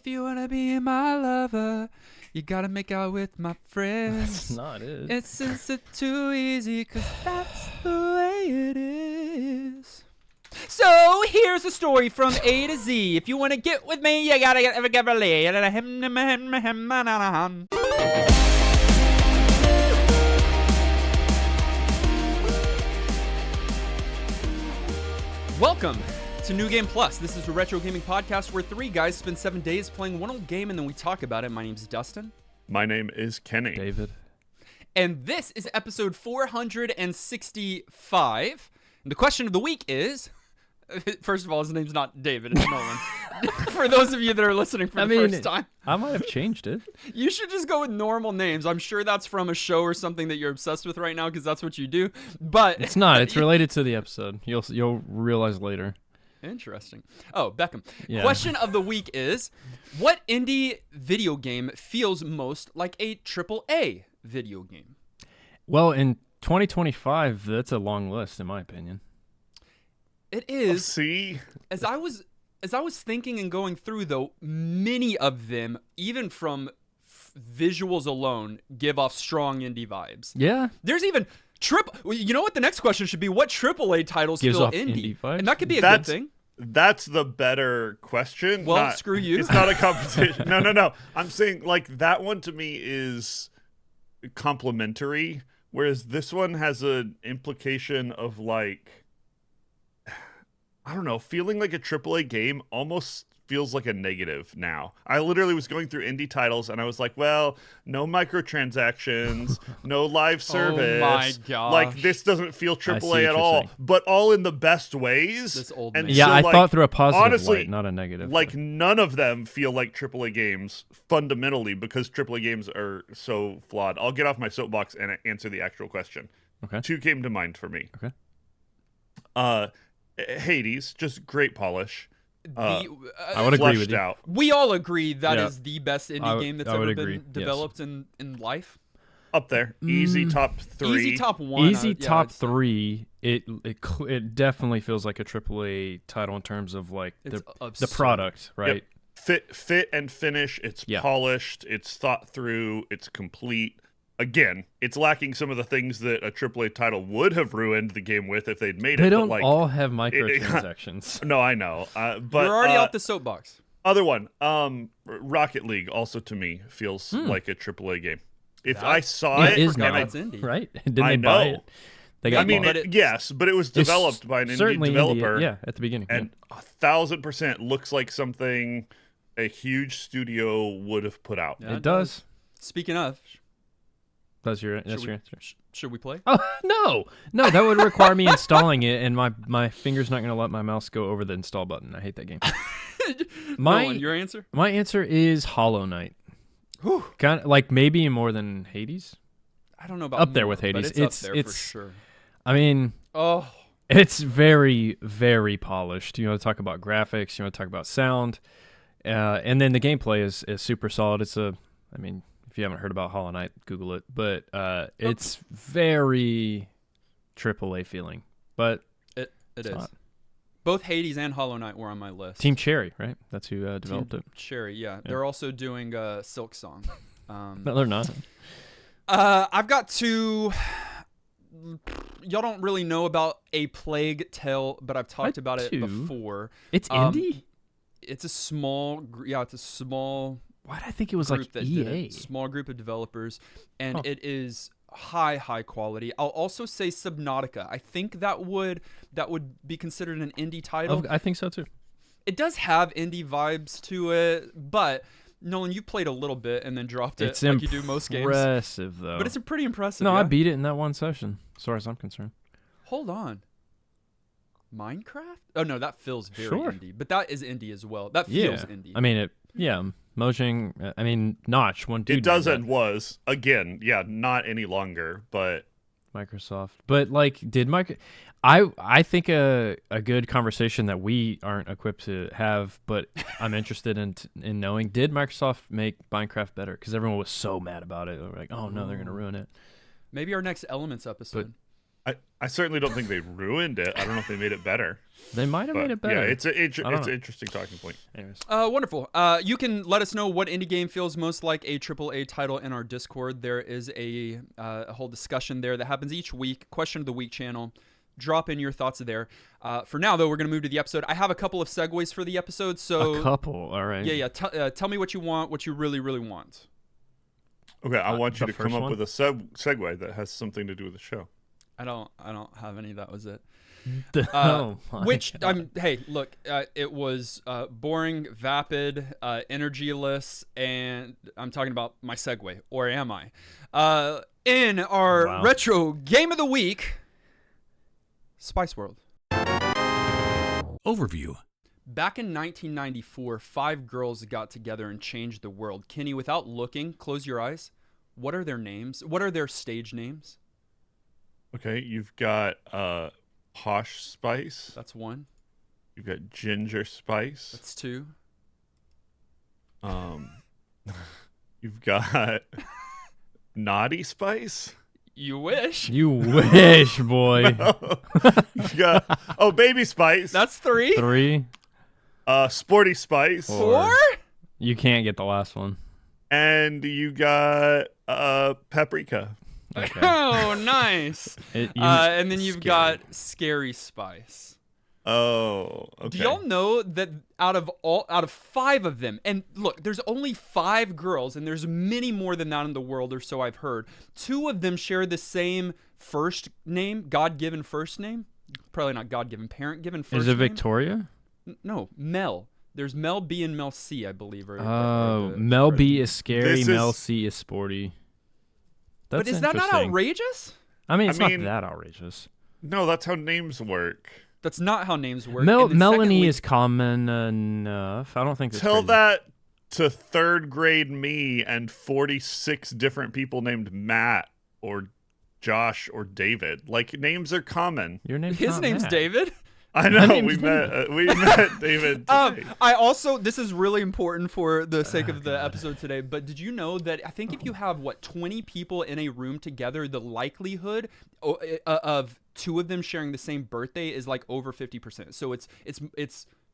If you wanna be my lover, you gotta make out with my friends. That's not it. It's too easy, 'cause that's the way it is. So here's a story from A to Z. If you wanna get with me, you gotta get Welcome to New Game Plus. This is a retro gaming podcast where three guys spend 7 days playing one old game and then we talk about it. My name's Dustin. My name is Kenny. David. And this is episode 465. And the question of the week is, first of all, his name's not David, it's Nolan. For those of you that are listening for the first time. I might have changed it. You should just go with normal names. I'm sure that's from a show or something that you're obsessed with right now because that's what you do. But It's not. It's related to the episode. You'll realize later. Interesting. Oh, Beckham. Yeah. Question of the week is, what indie video game feels most like a AAA video game? Well, in 2025, that's a long list, in my opinion. It is. See? As I was thinking and going through, though, many of them, even from visuals alone, give off strong indie vibes. Yeah. There's even you know what the next question should be? What AAA titles Gives feel off indie? indie vibes? And that could be a good thing. That's the better question. Well, screw you. It's not a competition. No. I'm saying, like, that one to me is complimentary, whereas this one has an implication of, like, I don't know, feeling like a AAA game almost feels like a negative now. I literally was going through indie titles and I was like, well, no microtransactions, no live service. Oh my gosh. Like, this doesn't feel see what AAA at you're all, saying. but all in the best ways. This old And man. Yeah, so, I like, thought through a positive honestly, light, not a negative. like, light. none of them feel like AAA games fundamentally because AAA games are so flawed. I'll get off my soapbox and answer the actual question. Okay. Two came to mind for me. Okay. Hades, just great polish. I would agree with Fleshed you. out. We all agree that is Yeah. the best indie I game that's would ever agree, been yes. developed in life. Up there. Easy top three. Easy top one. Easy yeah, top I'd say. three. It definitely feels like a AAA title in terms of like It's the absurd. product, right? Yep. Fit and finish. It's Yeah. polished. It's thought through. It's complete. Again, it's lacking some of the things that a AAA title would have ruined the game with if they'd made it. They but, don't like, all have microtransactions. No, I know. But We're already off the soapbox. other one, Rocket League, also to me feels like a AAA game. If I saw It it, is forgot now, that's indie. right? Didn't I they buy know. it? They got I mean, bought. yes, but it was It's developed by an indie certainly developer. yeah, at the beginning. And 1,000% looks like something a huge studio would have put out. Yeah, it does. Speaking of, That's your we- answer. should we play? Oh no! That would require me installing it, and my finger's not gonna let my mouse go over the install button. I hate that game. Nolan, your answer? My answer is Hollow Knight. Whew. Kind of like maybe more than Hades. I don't know about Up there more, with but Hades. It's up there for It's- sure. I mean, Oh, it's very, very polished. You want to talk about graphics. You want to talk about sound, and then the gameplay is super solid. I mean, if you haven't heard about Hollow Knight, Google it. But it's very AAA feeling. But it it's is. not. Both Hades and Hollow Knight were on my list. Team Cherry, right? That's who developed it. Cherry, yeah. They're also doing Silk Song. No, they're not. I've got two. Y'all don't really know about A Plague Tale, but I've talked about it do. before. It's indie. It's a small, it's a small Why did I think it was group like that did EA? it. Small group of developers, and Huh. it is high quality. I'll also say Subnautica. I think that would be considered an indie title. I think so too. It does have indie vibes to it, but Nolan, you played a little bit and then dropped it It's like you do most games. impressive though. But it's pretty impressive. no, yeah? I beat it in that one session, as far as I'm concerned. Hold on. Minecraft? Oh no, that feels very Sure. indie, but that is indie as well. That feels Yeah, indie. I mean Mojang. I mean Notch. One dude. It does did and was. Again, yeah, not any longer, but that. Microsoft, but like, did I think a good conversation that we aren't equipped to have, but I'm interested in knowing, did Microsoft make Minecraft better? Because everyone was so mad about it. They were like, oh no, they're gonna ruin it. Maybe our next Elements episode. I certainly don't think they ruined it. I don't know if they made it better. They might have But made it better. yeah, it's an I don't know. interesting talking point. Anyways. Wonderful. You can let us know what indie game feels most like a AAA title in our Discord. There is a whole discussion there that happens each week. Question of the Week channel. Drop in your thoughts there. For now, though, we're going to move to the episode. I have a couple of segues for the episode. So A couple, all right. Yeah. Tell me what you want, what you really, really want. Okay, I want you the to come first up one? with a segue that has something to do with the show. I don't have any. That was it. Oh my Which God. hey, look, it was boring, vapid, energyless, and I'm talking about my segue, or am I? In our Wow. retro game of the week, Spice World. Overview. Back in 1994, 5 girls got together and changed the world. Kenny, without looking, close your eyes. What are their names? What are their stage names? Okay, you've got Posh Spice. That's 1. You've got Ginger Spice. That's 2. You've got Naughty Spice. You wish. You wish, boy. You got Baby Spice. That's 3. 3. Sporty Spice. 4? You can't get the last one. And you got Paprika. Okay. Oh, nice. And then you've Scary. got Scary Spice. Oh, okay. Do y'all know that out of 5 of them, and look, there's only 5 girls, and there's many more than that in the world, or so I've heard. 2 of them share the same first name, God-given first name. Probably not God-given, parent-given first name. Is it Victoria? No, Mel. There's Mel B and Mel C, I believe. Mel B is scary. This Mel is- C is sporty. But That's is that not interesting. outrageous? I mean, it's I mean- not that outrageous. No, that's how names work. That's not how names work. Mel- And then Melanie secondly- is common enough. I don't think that's Tell crazy. that to 3rd grade me and 46 different people named Matt or Josh or David. Like, names are common. Your name's His not name's Matt. David. I know. name's We met David today. I also, this is really important for the sake of the episode today, but did you know that I think if you have 20 people in a room together, the likelihood of 2 of them sharing the same birthday is like over 50%. So it's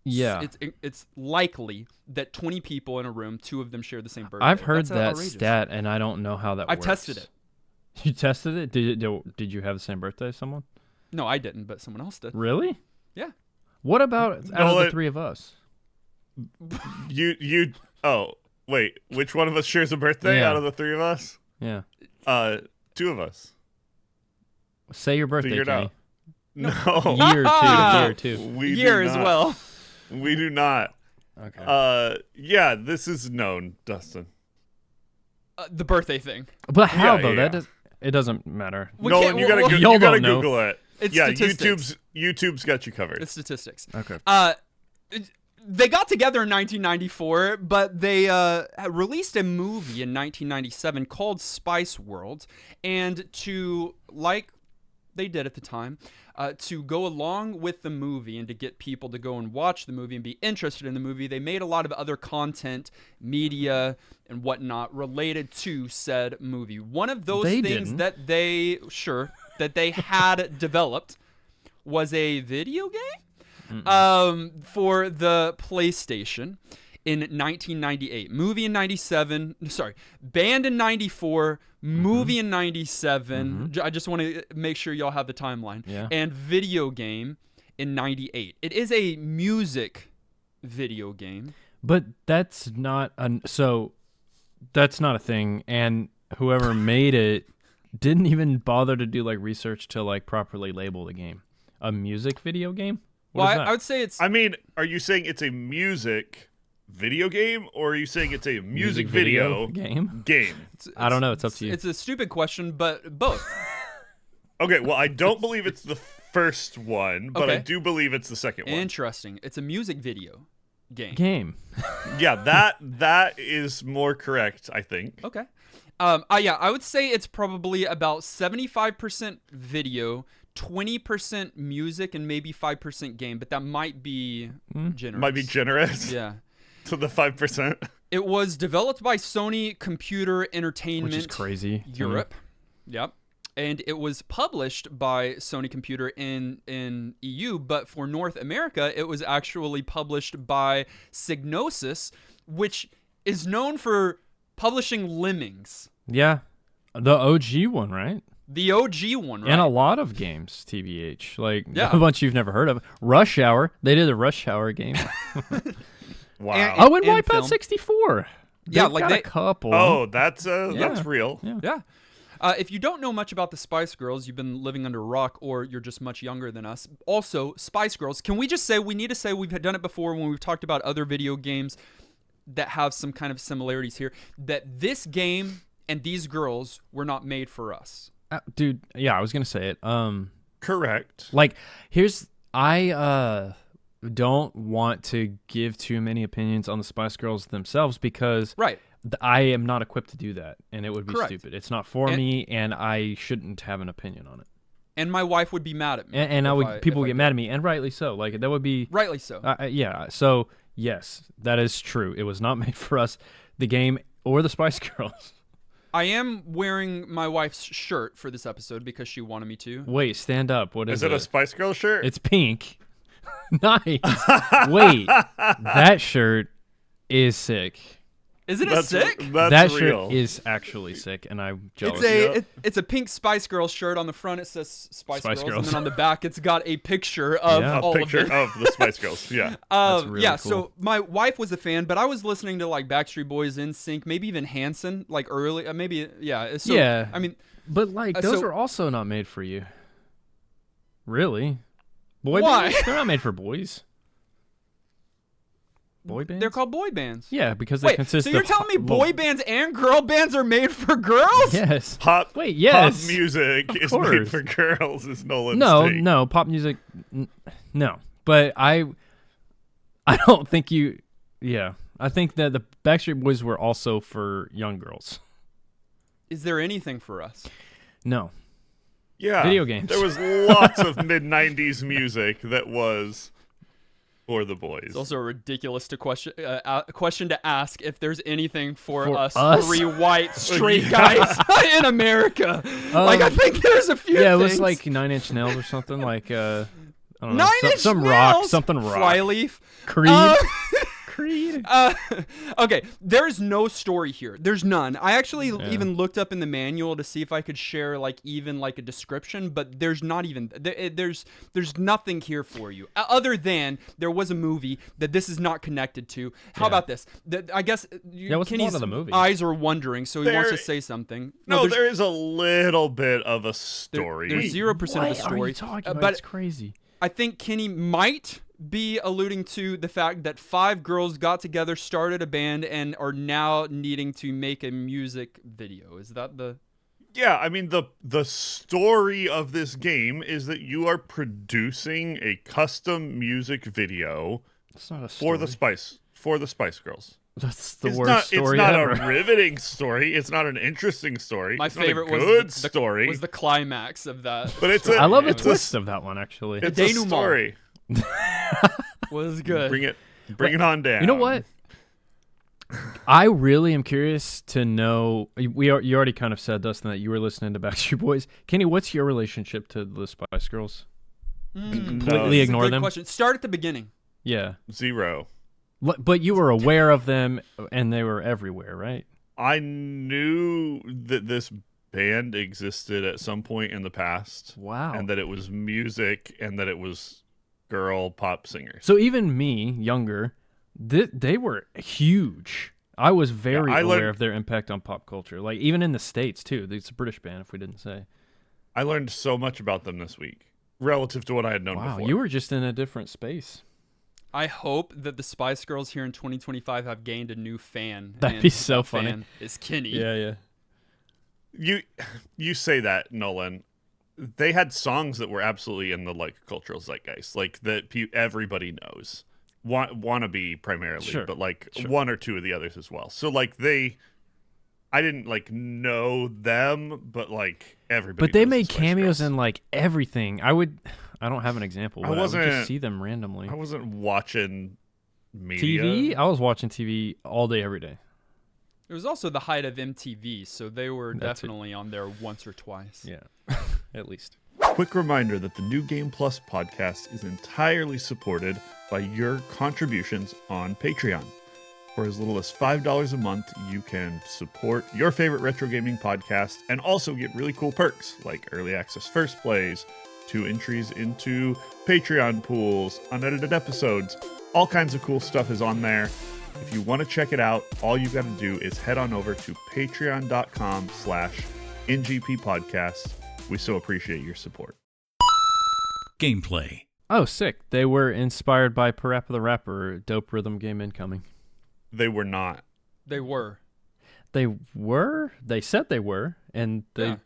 Yeah. it's likely that 20 people in a room, 2 of them share the same birthday. I've heard That's that outrageous. stat, and I don't know how that I've works. tested it. You tested it? Did you have the same birthday as someone? No, I didn't, but someone else did. Really? Yeah. What about out of the Nolan- 3 of us? You. Oh, wait. Which one of us shares a birthday Yeah. out of the 3 of us? Yeah. 2 of us. Say your birthday, Figure it Kenny. out. No. Year 2. We do Year as not. well. We do not. Okay. Yeah, this is known, Dustin. The birthday thing. But how Yeah, though? yeah. It doesn't matter. We Nolan, can't- you gotta well, go, y'all you gotta don't know. Google it. It's Yeah, statistics. YouTube's got you covered. It's statistics. Okay. They got together in 1994, but they released a movie in 1997 called Spice World, and to, like they did at the time, to go along with the movie and to get people to go and watch the movie and be interested in the movie, they made a lot of other content, media, and whatnot related to said movie. One of those They things didn't. that they had developed was a video game for the PlayStation in 1998. Movie in 97. Sorry, band in 94. Movie in 97. I just want to make sure y'all have the timeline. Yeah. And video game in 98. It is a music video game. But that's not that's not a thing, and whoever made it didn't even bother to do like research to like properly label the game. A music video game? What Well, is that? I would say it's. I mean, are you saying it's a music video game, or are you saying it's a music video game? game? I don't know. It's up to you. It's a stupid question, but both. Okay, well, I don't believe it's the first one, but I Okay. do believe it's the second one. Interesting. It's a music video game. Game. Yeah, that is more correct, I think. Okay. Yeah, I would say it's probably about 75% video, 20% music, and maybe 5% game, but that might be generous. Might be generous Yeah. to the 5%. It was developed by Sony Computer Entertainment Which is crazy. to me. Europe. Yep. and it was published by Sony Computer in EU, but for North America, it was actually published by Psygnosis, which is known for publishing Lemmings. Yeah, the OG one, right? The OG one, right? And a lot of games, TBH. Like, Yeah. a bunch you've never heard of. Rush Hour. They did a Rush Hour game. Wow. And- Oh, and Wipeout film. 64. Yeah, They've like got they- a couple. Oh, that's real. Yeah. Yeah. If you don't know much about the Spice Girls, you've been living under a rock, or you're just much younger than us. Also, Spice Girls, can we just say, we need to say, we've done it before when we've talked about other video games that have some kind of similarities here, that this game and these girls were not made for us. Dude, yeah, I was going to say it. Correct. Like, I don't want to give too many opinions on the Spice Girls themselves because Right. I am not equipped to do that, and it would be Correct. stupid. It's not for me, and I shouldn't have an opinion on it. And my wife would be mad at me. And if people if would get mad at me, and rightly so. Like, that would be Rightly so. yeah. So yes, that is true. It was not made for us, the game or the Spice Girls. I am wearing my wife's shirt for this episode because she wanted me to. Wait, stand up. What Is is it a Spice Girl shirt? It's pink. Nice. Wait, that shirt is sick. Isn't it sick? That's That real. shirt is actually sick, and I'm jealous. It's a pink Spice Girls shirt. On the front it says Spice Girls, Girls. and then on the back it's got a picture of Yeah. all a picture of it. of the Spice Girls. Yeah. That's really Yeah, cool. so my wife was a fan, but I was listening to like Backstreet Boys, NSYNC, maybe even Hanson, like early, maybe yeah. So, Yeah. I mean, But like, those so- are also not made for you. Really? Boy Why? bands? They're not made for boys. Boy bands? they're called boy bands. Yeah, because they Wait, consist so you're of telling me well, boy bands and girl bands are made for girls? Yes. Pop. Wait, yes. Pop music Of is course. made for girls. Is Nolan's No, take. no, pop music. No, but I don't think you. Yeah, I think that the Backstreet Boys were also for young girls. Is there anything for us? No. Yeah. Video games. There was lots of mid '90s music that was for the boys. It's also a ridiculous question to ask if there's anything for For us, us? 3 white straight guys in America. Like I think there's a few. Yeah, it things. was like 9 Inch Nails or something. Like I don't know, 9 some Inch rock, Nails, something rock. Flyleaf. Creed. Creed. Okay, there's no story here. There's none. I actually even looked up in the manual to see if I could share like even like a description, but there's not even there's nothing here for you other than there was a movie that this is not connected to. How about this? I guess what's the plot Kenny's of the movie? eyes are wondering, so he wants to There- say something. no, there's, there is a little bit of a story. there's 0% of the What are story. you talking about? But It's crazy. I think Kenny might be alluding to the fact that 5 girls got together, started a band, and are now needing to make a music video. Is that the... Yeah, I mean the story of this game is that you are producing a custom music video It's not a for story. the Spice Girls. That's the It's worst not story it's not ever. a riveting story. It's not an interesting story. My it's not favorite a was good the story. was the climax of that. But it's story. a- I love the it's a- twist of that one, actually. it's a denouement. story. was good. Bring it on down. You know what? I really am curious to know. You already kind of said, Dustin, that you were listening to Backstreet Boys. Kenny, what's your relationship to the Spice Girls? Completely That's a ignore good them. question. Start at the beginning. Yeah, 0. but you were aware of them, and they were everywhere, right? I knew that this band existed at some point in the past. Wow. And that it was music and that it was girl pop singers. So even me, younger, they were huge. I was very I aware learned- of their impact on pop culture. Like even in the States too. It's a British band, if we didn't say. I learned so much about them this week relative to what I had known Wow, before. you were just in a different space. I hope that the Spice Girls here in 2025 have gained a new fan. That'd and be so that funny. fan is Kenny. Yeah. You say that, Nolan. They had songs that were absolutely in the like cultural zeitgeist, like that everybody knows. Wannabe primarily, Sure. but like Sure. one or two of the others as well. So like I didn't like know them, but like everybody. But they knows the made Spice cameos Girls. in like everything. I don't have an example, but I would wasn't- just see them randomly. I wasn't watching media. TV? I was watching TV all day, every day. It was also the height of MTV, so they were That's definitely on there once or twice. Yeah, at least. Quick reminder that the New Game Plus podcast is entirely supported by your contributions on Patreon. For as little as $5 a month, you can support your favorite retro gaming podcast and also get really cool perks like early access first plays, 2 entries into Patreon pools, unedited episodes. All kinds of cool stuff is on there. If you want to check it out, all you got to do is head on over to patreon.com/NGP podcast. We so appreciate your support. Gameplay. Oh, sick. They were inspired by Parappa the Rapper, dope rhythm game incoming. They were not. They were. They were? They said they were, and they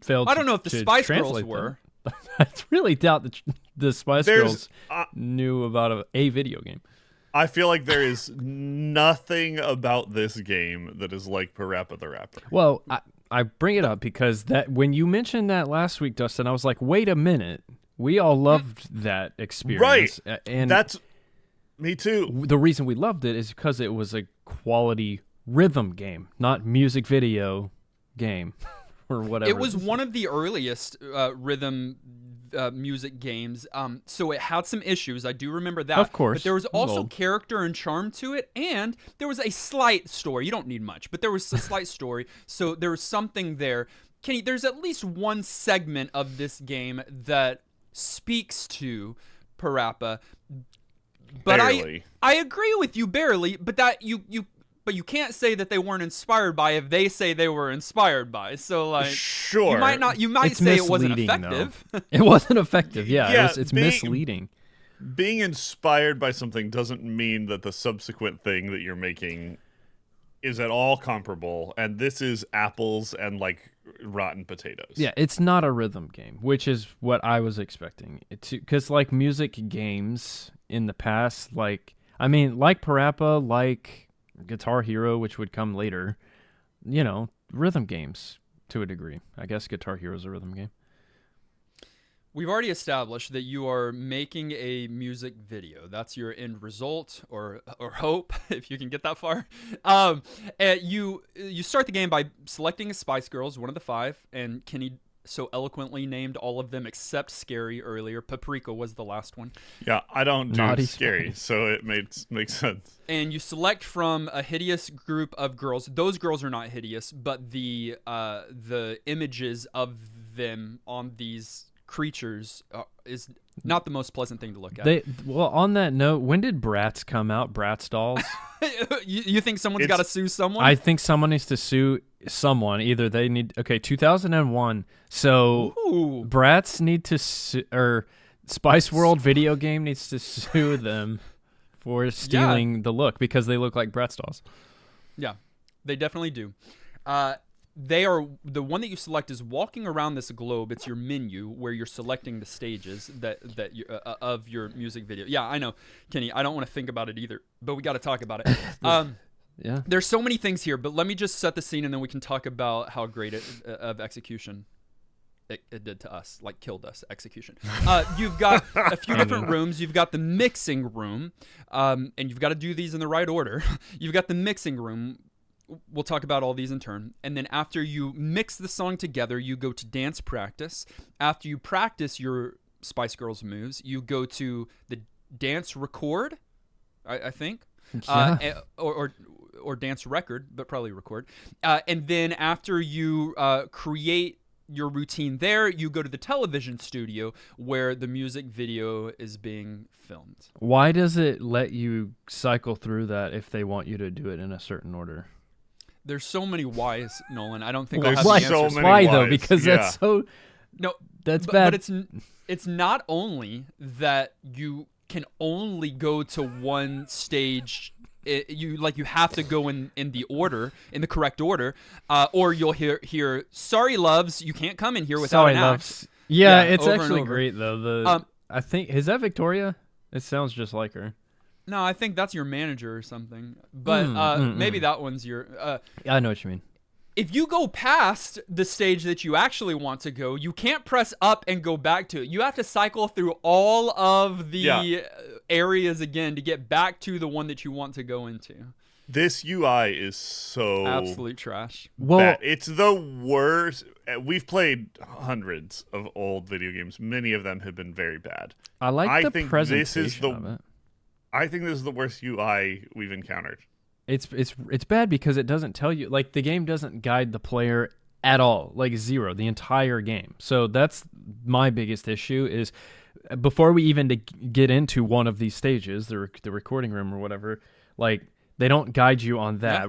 failed I don't know if the to Spice Girls translate were. them. I really doubt that the Spice There's- Girls knew about a video game. I feel like there is nothing about this game that is like Parappa the Rapper. Well, I bring it up because that when you mentioned that last week, Dustin, I was like, wait a minute. We all loved that experience. Right. And That's me too. the reason we loved it is because it was a quality rhythm game, not music video game or whatever. It was one of the earliest rhythm music games, so it had some issues. I do remember that. Of course. But there was It was also old. character and charm to it, and there was a slight story. You don't need much, but there was a slight story, so there was something there. Kenny, there's at least one segment of this game that speaks to Parappa, but Barely. I agree with you barely, but that you can't say that they weren't inspired by if they say they were inspired by. So like Sure. you might It's say it wasn't misleading, effective. It wasn't effective. Yeah, Yeah, it's being- misleading. Being inspired by something doesn't mean that the subsequent thing that you're making is at all comparable. And this is apples and like rotten potatoes. Yeah, it's not a rhythm game, which is what I was expecting. Because like music games in the past, like Parappa, like Guitar Hero, which would come later, rhythm games to a degree. I guess Guitar Hero is a rhythm game. We've already established that you are making a music video. That's your end result, or hope, if you can get that far. And you start the game by selecting a Spice Girls, one of the 5, and Kenny so eloquently named all of them except Scary earlier. Paprika was the last one. Yeah, I don't do Naughty scary, Spice. so it makes sense. And you select from a hideous group of girls. Those girls are not hideous, but the images of them on these creatures is not the most pleasant thing to look at. Well, on that note, when did Bratz come out? Bratz dolls? you think someone's got to sue someone? I think someone needs to sue someone. Either they need 2001. So Ooh. Bratz need to sue, or Spice World video game needs to sue them for stealing the look because they look like Bratz dolls. Yeah, they definitely do. They are the one that you select is walking around this globe. It's your menu where you're selecting the stages that you, of your music video. Yeah, I know, Kenny. I don't want to think about it either, but we got to talk about it. Yeah. There's so many things here, but let me just set the scene and then we can talk about how great of execution it did to us, like killed us, execution. You've got a few different rooms. You've got the mixing room, and you've got to do these in the right order. You've got the mixing room. We'll talk about all these in turn. And then after you mix the song together, you go to dance practice. After you practice your Spice Girls moves, you go to the dance record, I think. Yeah. Or dance record, but probably record. And then after you create your routine there, you go to the television studio where the music video is being filmed. Why does it let you cycle through that if they want you to do it in a certain order? There's so many whys, Nolan. I don't think There's I'll have the so answers. many Why though? whys, Because yeah. that's so No, that's but, bad. But it's not only that you can only go to one stage. You have to go in the correct order, or you'll hear "Sorry, loves, you can't come in here without Sorry, an loves. axe." Yeah, Yeah, it's over and actually over. great though. I think is that Victoria? It sounds just like her. No, I think that's your manager or something. But maybe that one's your. I know what you mean. If you go past the stage that you actually want to go, you can't press up and go back to it. You have to cycle through all of the areas again to get back to the one that you want to go into. This UI is so Absolute trash. Well, bad. It's the worst. We've played hundreds of old video games. Many of them have been very bad. I like I the think presentation this is the of it. I think this is the worst UI we've encountered. It's bad because it doesn't tell you, like, the game doesn't guide the player at all, like zero, the entire game. So that's my biggest issue is before we even get into one of these stages, the recording room or whatever, like they don't guide you on that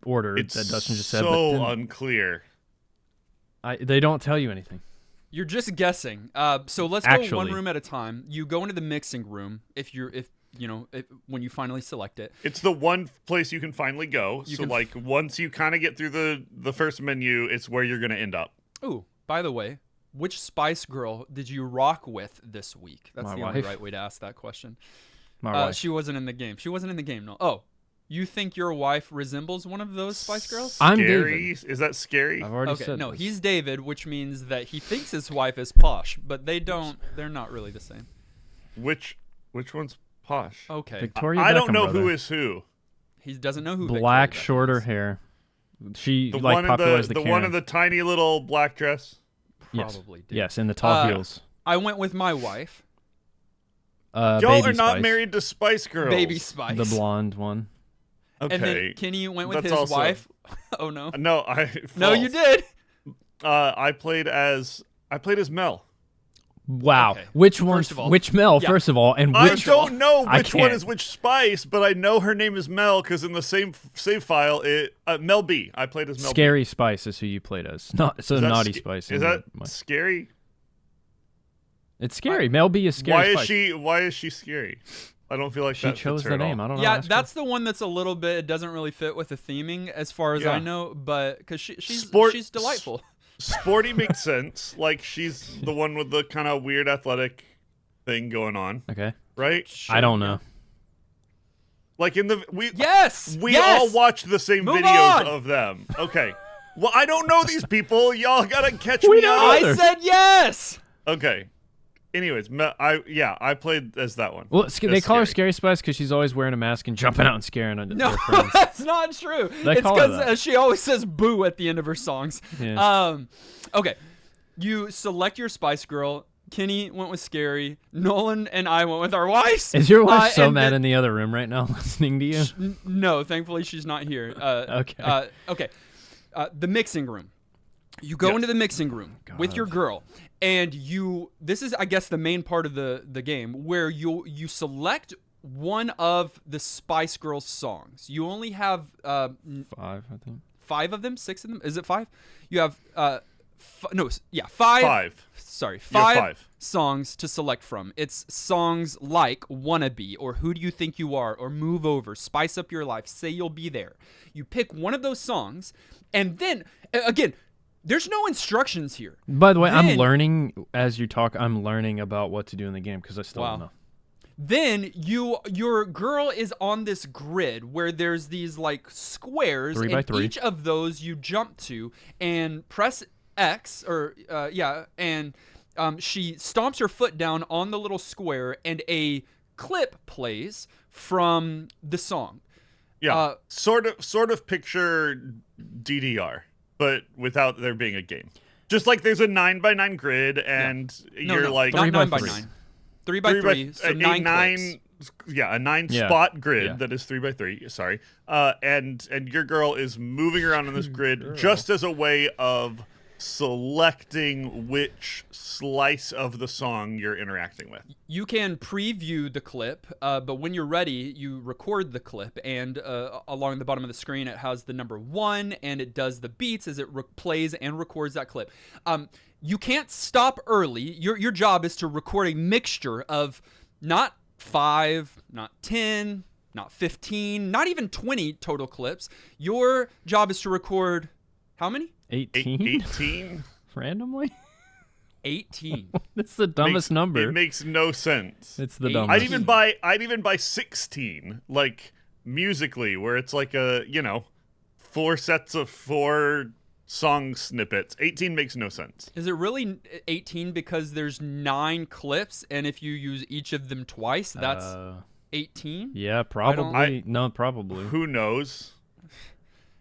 order It's that Dustin just said. so But then unclear. they don't tell you anything. You're just guessing. So let's go one room at a time. You go into the mixing room when you finally select it. It's the one place you can finally go. Once you kind of get through the first menu, it's where you're going to end up. Ooh, by the way, which Spice Girl did you rock with this week? That's the only right way to ask that question. My wife. She wasn't in the game. No. Oh, you think your wife resembles one of those Spice Girls? I'm Scary? David. Is that scary? I've already Okay, said no, this. he's David, which means that he thinks his wife is Posh, but they're not really the same. Which one's Posh? Okay. Victoria I don't Beckham, know brother. who is who. He doesn't know who Black, Victoria Beckham shorter is. hair. She The like one in popularized the the one in the tiny little black dress. Probably did. Yes, in the tall heels. I went with my wife, Y'all Baby are not Spice, married to Spice Girls. Baby Spice. the blonde one. Okay. And then Kenny went with That's his also- wife. Oh no. No, No, you did. I played as Mel. Wow. Okay. Which one? First of all- Which Mel? Yeah. First of all, and I which? don't know I which one can't. is which Spice, but I know her name is Mel because in the same save file, Mel B. I played as Mel B. Scary Spice is who you played as. Not so Is that naughty sc- Spice. Is in that my- scary? It's scary. Mel B is scary. Spice. Why is she scary? I don't feel like She that chose fits her the at all. name. I don't know. Yeah, Ask her. that's the one that's a little bit. It doesn't really fit with the theming, as far as I Yeah. know. But because she's Sport- she's delightful. Sporty makes sense. Like she's the one with the kind of weird athletic thing going on, okay. right? I don't know. Like in the Yes. we yes! all watched the same Move videos on! of them. Okay. Well, I don't know these people. Y'all gotta catch We me don't up. either. I said yes. Okay. Anyways, I played as that one. Well, they As call her Scary. Scary Spice because she's always wearing a mask and jumping out and scaring No, their friends. that's not true. They It's call her because that. she always says "boo" at the end of her songs. Yeah. Okay. You select your Spice Girl. Kenny went with Scary. Nolan and I went with our wives. Is your wife so and mad then- in the other room right now listening to you? No, thankfully she's not here. Okay. Okay. The mixing room. You go Yes. into the mixing room with your girl, and this is, I guess, the main part of the game where you select one of the Spice Girls songs. You only have 5, I think. 5 of them, 6 of them. Is it 5? You have 5. Five. Sorry, You have 5. songs to select from. It's songs like Wannabe or Who Do You Think You Are or Move Over, Spice Up Your Life, Say You'll Be There. You pick one of those songs, and then again, there's no instructions here. By the way, I'm Then- learning as you talk. I'm learning about what to do in the game because I still Wow. don't know. Then your girl is on this grid where there's these like squares, 3 by and 3. each of those you jump to and press X and she stomps her foot down on the little square and a clip plays from the song. Yeah. Sort of picture DDR, but without there being a game. Just like there's a 9x9 grid, and you're like not 3 by 9 by 3. 9. 3 by 3, so 9 clips. Yeah, a 9 Yeah. spot grid Yeah. that is 3x3. Sorry, and your girl is moving around on this grid just as a way of selecting which slice of the song you're interacting with. You can preview the clip, but when you're ready, you record the clip, and along the bottom of the screen, it has the number 1, and it does the beats as it plays and records that clip. You can't stop early. Your job is to record a mixture of not 5, not 10, not 15, not even 20 total clips. Your job is to record how many? 18? 18 Randomly? 18. That's the dumbest number. It makes no sense. It's the 18. dumbest. I'd even buy 16, like musically, where it's like 4 sets of 4 song snippets. 18 makes no sense. Is it really 18 because there's 9 clips, and if you use each of them twice, that's 18. Yeah, probably. No, probably. Who knows?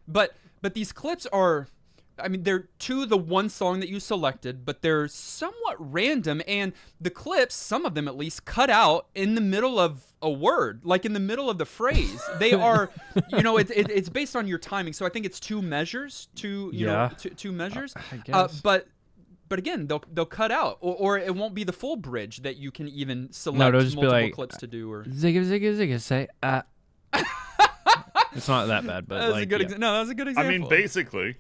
But these clips are, I mean, they're to the one song that you selected, but they're somewhat random, and the clips, some of them at least, cut out in the middle of a word, like in the middle of the phrase. They are, it's based on your timing. So I think it's two measures, two measures. I guess. But again, they'll cut out, or it won't be the full bridge that you can even select No, it'll just be multiple like, clips to do. Or Zigga, zigga, zigga, say, It's not that bad, but that was like, a good yeah. that was a good example. I mean, basically.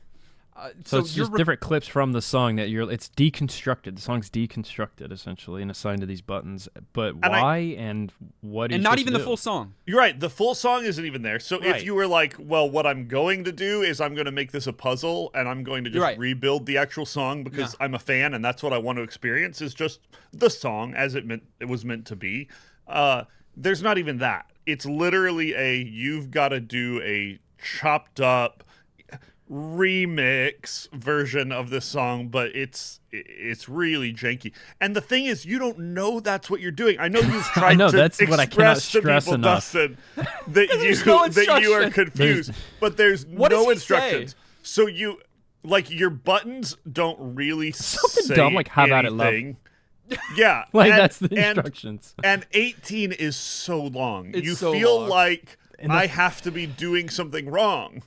So it's just different clips from the song that it's deconstructed. The song's deconstructed essentially and assigned to these buttons. But why and what? And not even the full song. You're right. The full song isn't even there. So if you were like, well, what I'm going to do is I'm going to make this a puzzle and I'm going to just rebuild the actual song because I'm a fan and that's what I want to experience is just the song as it was meant to be. There's not even that. It's literally you've got to do a chopped up remix version of this song, but it's really janky. And the thing is, you don't know that's what you're doing. I know you've tried to that's what I cannot express to stress people, enough. Dustin, that you are confused, but there's no instructions. So your buttons don't really say dumb, like how about it, love? Yeah, that's the instructions. And 18 is so long. It's you so feel long. like I have to be doing something wrong.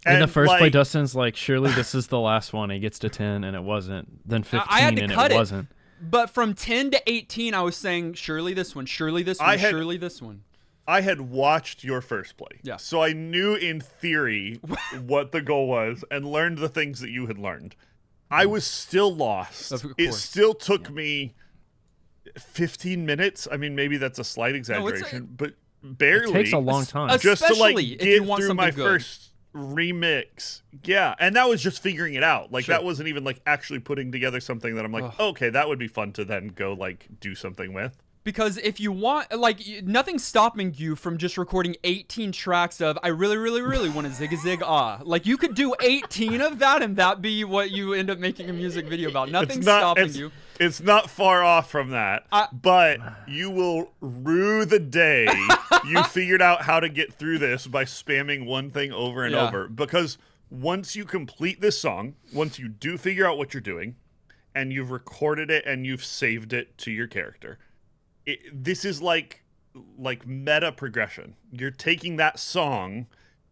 In the first play, Dustin's like, surely this is the last one. He gets to 10, and it wasn't. Then 15, I had to and cut it wasn't. But from 10 to 18, I was saying, surely this one, surely this one, surely this one. I had watched your first play. Yeah. So I knew in theory what the goal was and learned the things that you had learned. I was still lost. It still took me 15 minutes. I mean, maybe that's a slight exaggeration, but barely. It takes a long time. Just to Especially if get you want through something my good. first remix. Yeah, and that was just figuring it out. Like that wasn't even like actually putting together something that I'm like, okay, that would be fun to then go like do something with. Because if you want, nothing's stopping you from just recording 18 tracks of I really, really, really want to zig a zig ah. Like you could do 18 of that and that be what you end up making a music video about. Nothing's stopping you. It's not far off from that, but you will rue the day you figured out how to get through this by spamming one thing over and over. Because once you complete this song, once you do figure out what you're doing, and you've recorded it and you've saved it to your character, this is like meta progression. You're taking that song,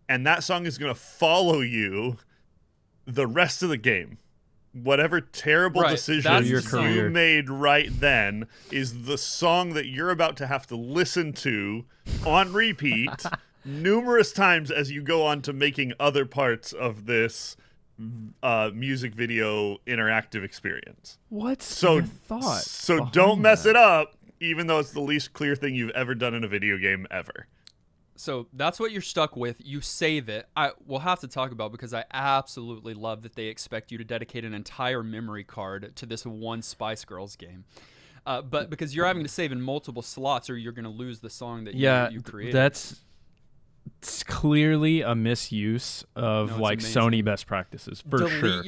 and that song is going to follow you the rest of the game. Whatever terrible decisions you made right then is the song that you're about to have to listen to on repeat numerous times as you go on to making other parts of this music video interactive experience. What's the thought? So don't mess it up, even though it's the least clear thing you've ever done in a video game ever. So that's what you're stuck with. You save it. We'll have to talk about because I absolutely love that they expect you to dedicate an entire memory card to this one Spice Girls game. But because you're having to save in multiple slots or you're going to lose the song that you created. It's clearly a misuse of Sony best practices for sure.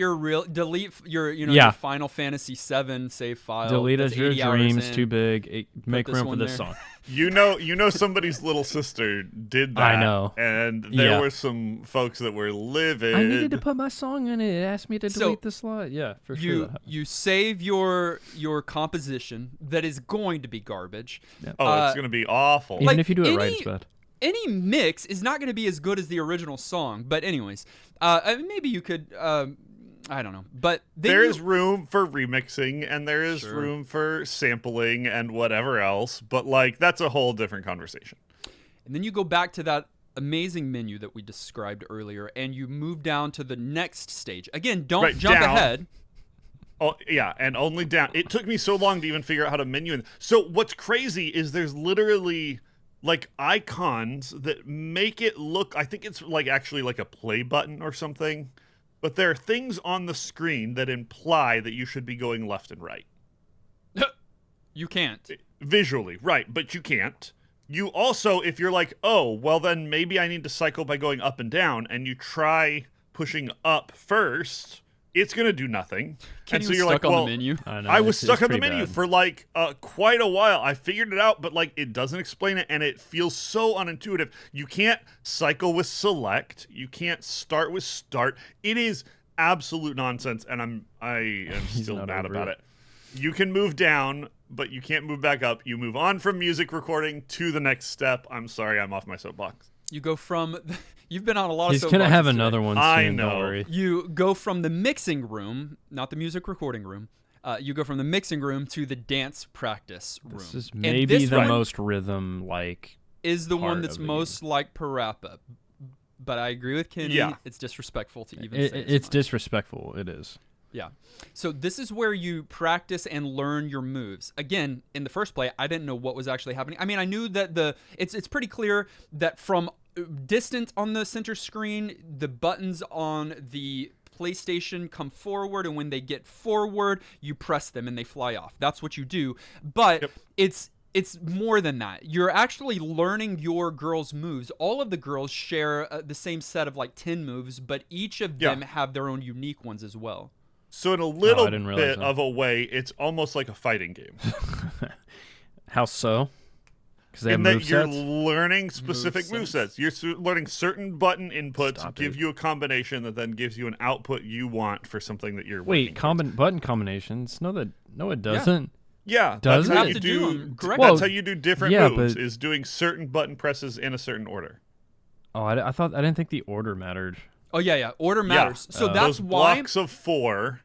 Delete your Final Fantasy VII save file. Delete as your dreams too big. Make room for this song. You know somebody's little sister did that. I know. And there were some folks that were livid. I needed to put my song in it. It asked me to delete the slot. Yeah, for sure. You save your composition that is going to be garbage. Yeah. It's going to be awful. Even if you do it right, it's bad. Any mix is not going to be as good as the original song. But anyways, maybe you could, I don't know. But there is room for remixing and there is room for sampling and whatever else. But that's a whole different conversation. And then you go back to that amazing menu that we described earlier and you move down to the next stage. Again, don't jump ahead. Oh, yeah, and only down. It took me so long to even figure out how to menu. So what's crazy is there's literally icons that make it look, I think it's actually a play button or something, but there are things on the screen that imply that you should be going left and right. You can't. Visually, right, but you can't. You also, if you're well then maybe I need to cycle by going up and down, and you try pushing up first, it's going to do nothing. Kenny and so was you're stuck like, on well, the menu. I know, I was it's stuck on the pretty menu bad. for like quite a while. I figured it out, but like it doesn't explain it, and it feels so unintuitive. You can't cycle with select. You can't start with start. It is absolute nonsense, and I am still not mad over about it. it. You can move down, but you can't move back up. You move on from music recording to the next step. I'm sorry, I'm off my soapbox. You go from you've been on a lot of He's gonna soapboxes have today. another one soon. I Don't know. worry. You go from the mixing room, not the music recording room. You go from the mixing room to the dance practice room. This is And maybe this the one most rhythm like. is the one part that's of the most like Parappa. But I agree with Kenny. Yeah. It's disrespectful to even say It's much. disrespectful. It is. Yeah. So this is where you practice and learn your moves. Again, in the first play, I didn't know what was actually happening. I mean, I knew that it's pretty clear that from distance on the center screen, the buttons on the PlayStation come forward, and when they get forward, you press them and they fly off. That's what you do. But it's more than that. You're actually learning your girls' moves. All of the girls share the same set of like 10 moves, but each of them have their own unique ones as well. So in a little didn't realize bit that. of a way, it's almost like a fighting game. How so? Because they have In that you're movesets? learning specific Movesets. movesets. You're learning certain button inputs, Stop give it. you a combination that then gives you an output you want for something that you're Wait, working towards. button combinations? No, it doesn't. Yeah, Does that's how it? you Have to do do. them correctly. That's Well, how you do different yeah, moves. but- Is doing certain button presses in a certain order. Oh, I didn't think the order mattered. Oh yeah. Order matters. So that's Those why blocks of 4.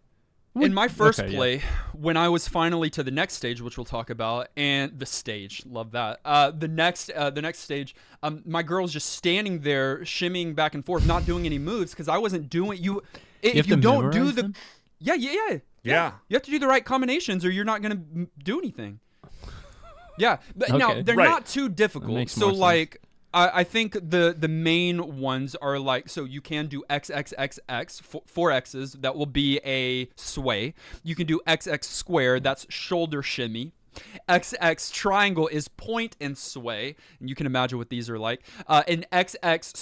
in my first Okay, yeah. play, when I was finally to the next stage, which we'll talk about, and the stage, love that. The next stage, my girl's just standing there, shimmying back and forth, not doing any moves because I wasn't doing you. If have you to don't do memorize the, them? yeah, Yeah. you have to do the right combinations, or you're not gonna do anything. Yeah, but now Okay. they're Right. not too difficult. makes So more sense. like. I think the main ones are like, so you can do XXXX, four X's, that will be a sway. You can do XX square, that's shoulder shimmy. XX triangle is point and sway, and you can imagine what these are like. And XXX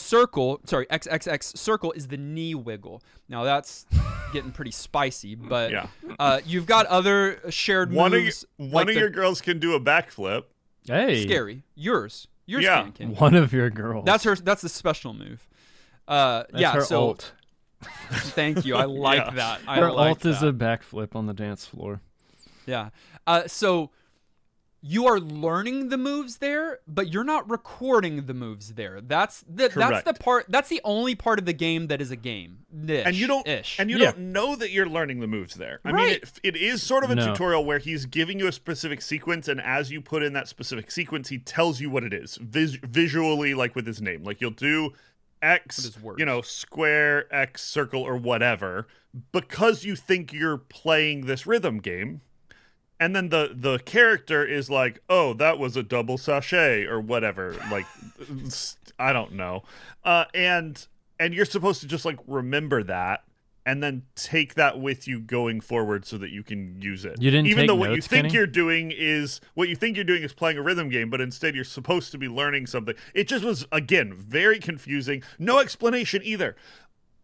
circle is the knee wiggle. Now that's getting pretty spicy, but Yeah. you've got other shared One moves. of your girls can do a backflip. Hey, Scary. Yours Yeah. can, Kenny. one of your girls. That's her. That's the special move. That's her So ult. thank you. I like Yeah. that. I Her like ult is that. a backflip on the dance floor. Yeah. So you are learning the moves there, but you're not recording the moves there. That's the Correct. part. That's the only part of the game that is a game. And you don't Yeah. don't know that you're learning the moves there. I mean, Right. it is sort of a No. tutorial where he's giving you a specific sequence, and as you put in that specific sequence, he tells you what it is visually, like with his name. Like you'll do X, With his words. square, X, circle, or whatever, because you think you're playing this rhythm game. And then the character is like, oh, that was a double sachet or whatever. Like, I don't know. And you're supposed to just like remember that and then take that with you going forward so that you can use it. You didn't Even take though what you notes, think Kenny? you're doing is playing a rhythm game, but instead you're supposed to be learning something. It just was, again, very confusing. No explanation either.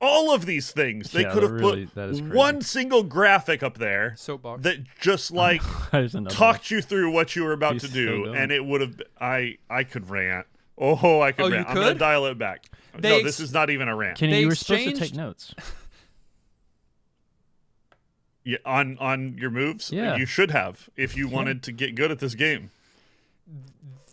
All of these things, they Yeah, could have that is put crazy. one single graphic up there Soapbox. that just like There's another talked you through what you were about He's to so do, dumb. and it would have. I could rant. Oh, I could Oh, you rant. I'm gonna could? dial it back. They No, ex- this is not even a rant. Kenny, They you were supposed to exchanged- take notes. Yeah, on your moves, Yeah. you should have if you wanted to get good at this game.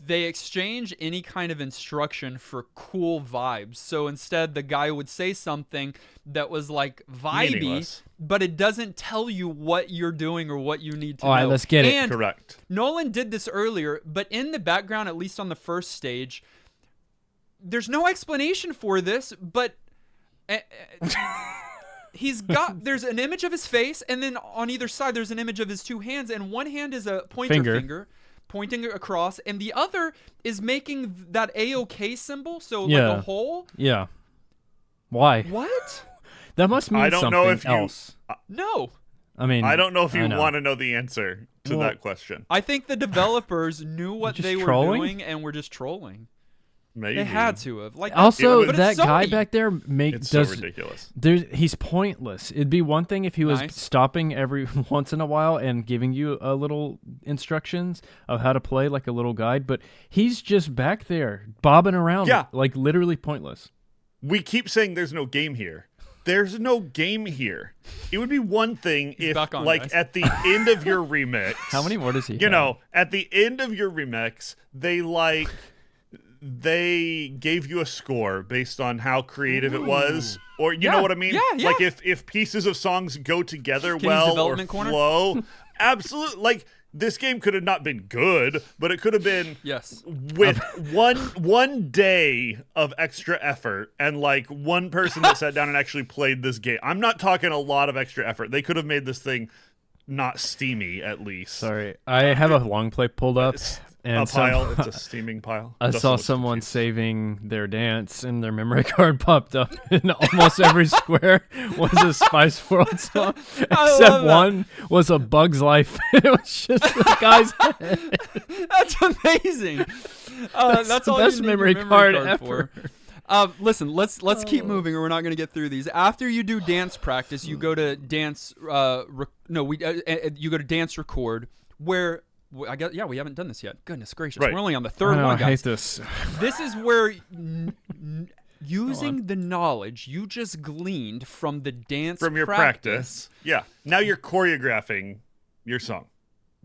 They exchange any kind of instruction for cool vibes. So instead, the guy would say something that was like vibey, Meaningless. but it doesn't tell you what you're doing or what you need to All right, know. let's get it. And Correct. Nolan did this earlier, but in the background, at least on the first stage, there's no explanation for this, but there's an image of his face, and then on either side, there's an image of his two hands, and one hand is a pointer finger pointing across, and the other is making that A-OK symbol, so like Yeah. a hole. Yeah. Why? What? That must mean I don't something know if you- else. No. I mean, I don't know if you know. want to know the answer to Well- that question. I think the developers knew what Just they were trolling? doing and were just trolling. Maybe They had to have. Like Also, but it's that guy Sony. back there it's so ridiculous. He's pointless. It'd be one thing if he was Nice. stopping every once in a while and giving you a little instructions of how to play, like a little guide. But he's just back there bobbing around, Yeah. like literally pointless. We keep saying there's no game here. There's no game here. It would be one thing if, back on, like, guys. at the end of your remix, How many more does he? you have? know, at the end of your remix, they gave you a score based on how creative it was, or you know what I mean? Yeah. Like if pieces of songs go together Kenny's well or development corner? flow, absolutely. Like this game could have not been good, but it could have been Yes. with one day of extra effort and like one person that sat down and actually played this game. I'm not talking a lot of extra effort. They could have made this thing not steamy at least. Sorry, I have a long play pulled up, and A pile. It's a steaming pile. I Dustin saw looks someone confused. saving their dance, and their memory card popped up, and almost every square was a Spice World song, I except love that. one was a Bug's Life. It was just the guy's head. That's amazing. That's the all best you need your memory card for. ever. Listen, let's keep moving, or we're not going to get through these. After you do dance practice, you go to dance. You go to dance record, where I guess we haven't done this yet. Goodness gracious, Right. we're only on the I third know, one, I hate guys. this. This is where using the knowledge you just gleaned from the dance from your practice. Yeah. Now you're choreographing your song.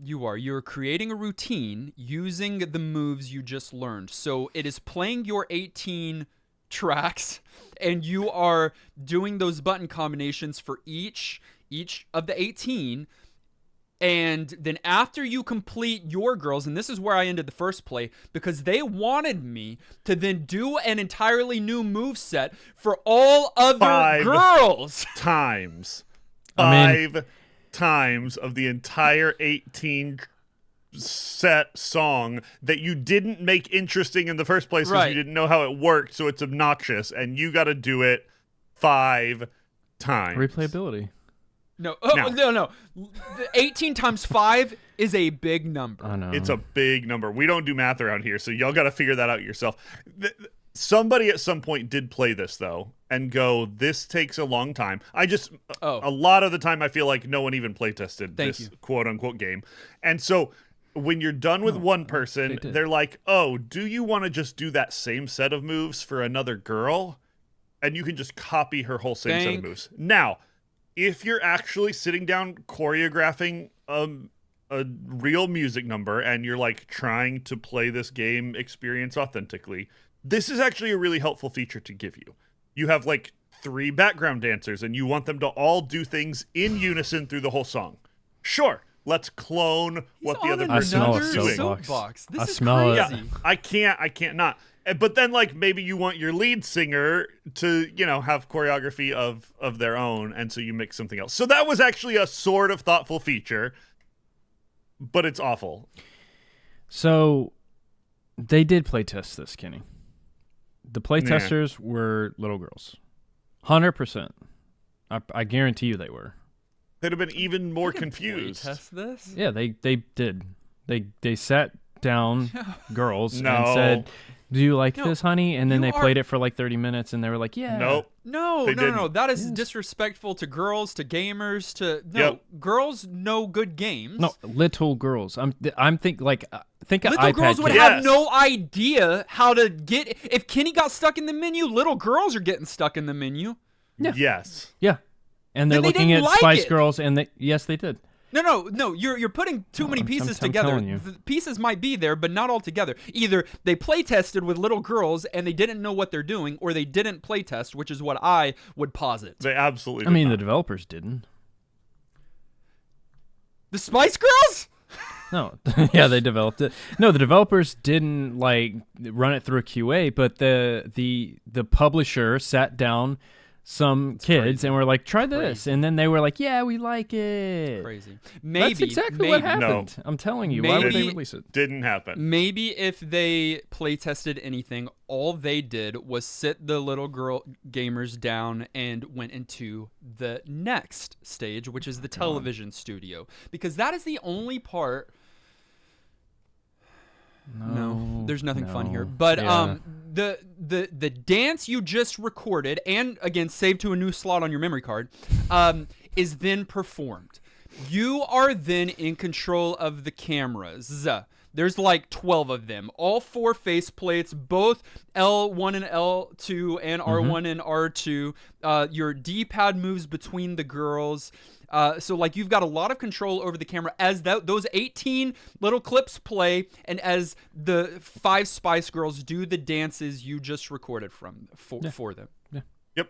You're creating a routine using the moves you just learned. So it is playing your 18 tracks, and you are doing those button combinations for each of the 18. And then after you complete your girls, and this is where I ended the first play, because they wanted me to then do an entirely new move set for all other 5 girls. times. I mean- 5 times of the entire 18 set song that you didn't make interesting in the first place because Right. you didn't know how it worked, so it's obnoxious, and you got to do it 5 times. Replayability. No. No. The 18 times 5 is a big number. I know. It's a big number. We don't do math around here, so y'all got to figure that out yourself. Somebody at some point did play this, though, and go, this takes a long time. A lot of the time, I feel like no one even play tested Thank this you. quote-unquote game. And so when you're done with one person, they did. they're like, oh, do you want to just do that same set of moves for another girl? And you can just copy her whole same set of Thank- moves. Now, if you're actually sitting down choreographing a real music number and you're like trying to play this game experience authentically, this is actually a really helpful feature to give you. You have like 3 background dancers and you want them to all do things in unison through the whole song. Sure, let's clone what the other I smell person it is so doing. soapbox. This I is smell it. crazy. I can't not. But then, like, maybe you want your lead singer to, have choreography of their own, and so you mix something else. So that was actually a sort of thoughtful feature, but it's awful. So they did play test this, Kenny. The play Yeah. testers were little girls. 100%. I guarantee you they were. They'd have been even more Play confused. test this? Yeah, they did. They sat down, girls, No. and said, "Do you like No, this, honey?" And then you they are- played it for like 30 minutes, and they were like, "Yeah." Nope. No. They didn't. That is Yes. disrespectful to girls, to gamers, to Yep. girls know good games. No, little girls. I'm think like think an Little iPad girls would kid. have Yes. no idea how to get. If Kenny got stuck in the menu, little girls are getting stuck in the menu. Yeah. Yes. Yeah, and they're Then they looking didn't at like Spice it. Girls, and yes, they did. No. You're putting too many I'm pieces telling together. you. The pieces might be there, but not all together. Either they play tested with little girls and they didn't know what they're doing, or they didn't play test, which is what I would posit. They absolutely I mean, did the not. developers didn't. The Spice Girls? No, yeah, they developed it. No, the developers didn't like run it through a QA, but the publisher sat down some kids crazy. and were like, "Try this," Crazy. and then they were like, "Yeah, we like it." Crazy. Maybe That's exactly what happened. No. I'm telling you. Why would they Maybe- release it? Didn't happen. Maybe if they play tested anything, all they did was sit the little girl gamers down and went into the next stage, which is the television studio, because that is the only part. No, there's nothing fun here. But Yeah. the dance you just recorded, and again saved to a new slot on your memory card, is then performed. You are then in control of the cameras. There's like 12 of them, all 4 faceplates, both L1 and L2 and R1 and R2. Your D-pad moves between the girls. So like you've got a lot of control over the camera as those 18 little clips play, and as the 5 Spice Girls do the dances you just recorded for them. Yeah. Yep.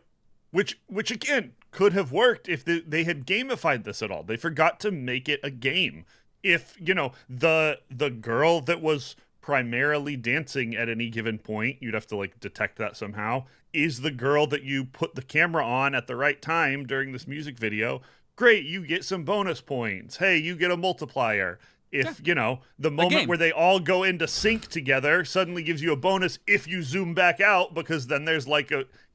Which again could have worked if they had gamified this at all. They forgot to make it a game. If, the girl that was primarily dancing at any given point, you'd have to like detect that somehow, is the girl that you put the camera on at the right time during this music video. Great, you get some bonus points. Hey, you get a multiplier. If, the moment where they all go into sync together suddenly gives you a bonus if you zoom back out, because then there's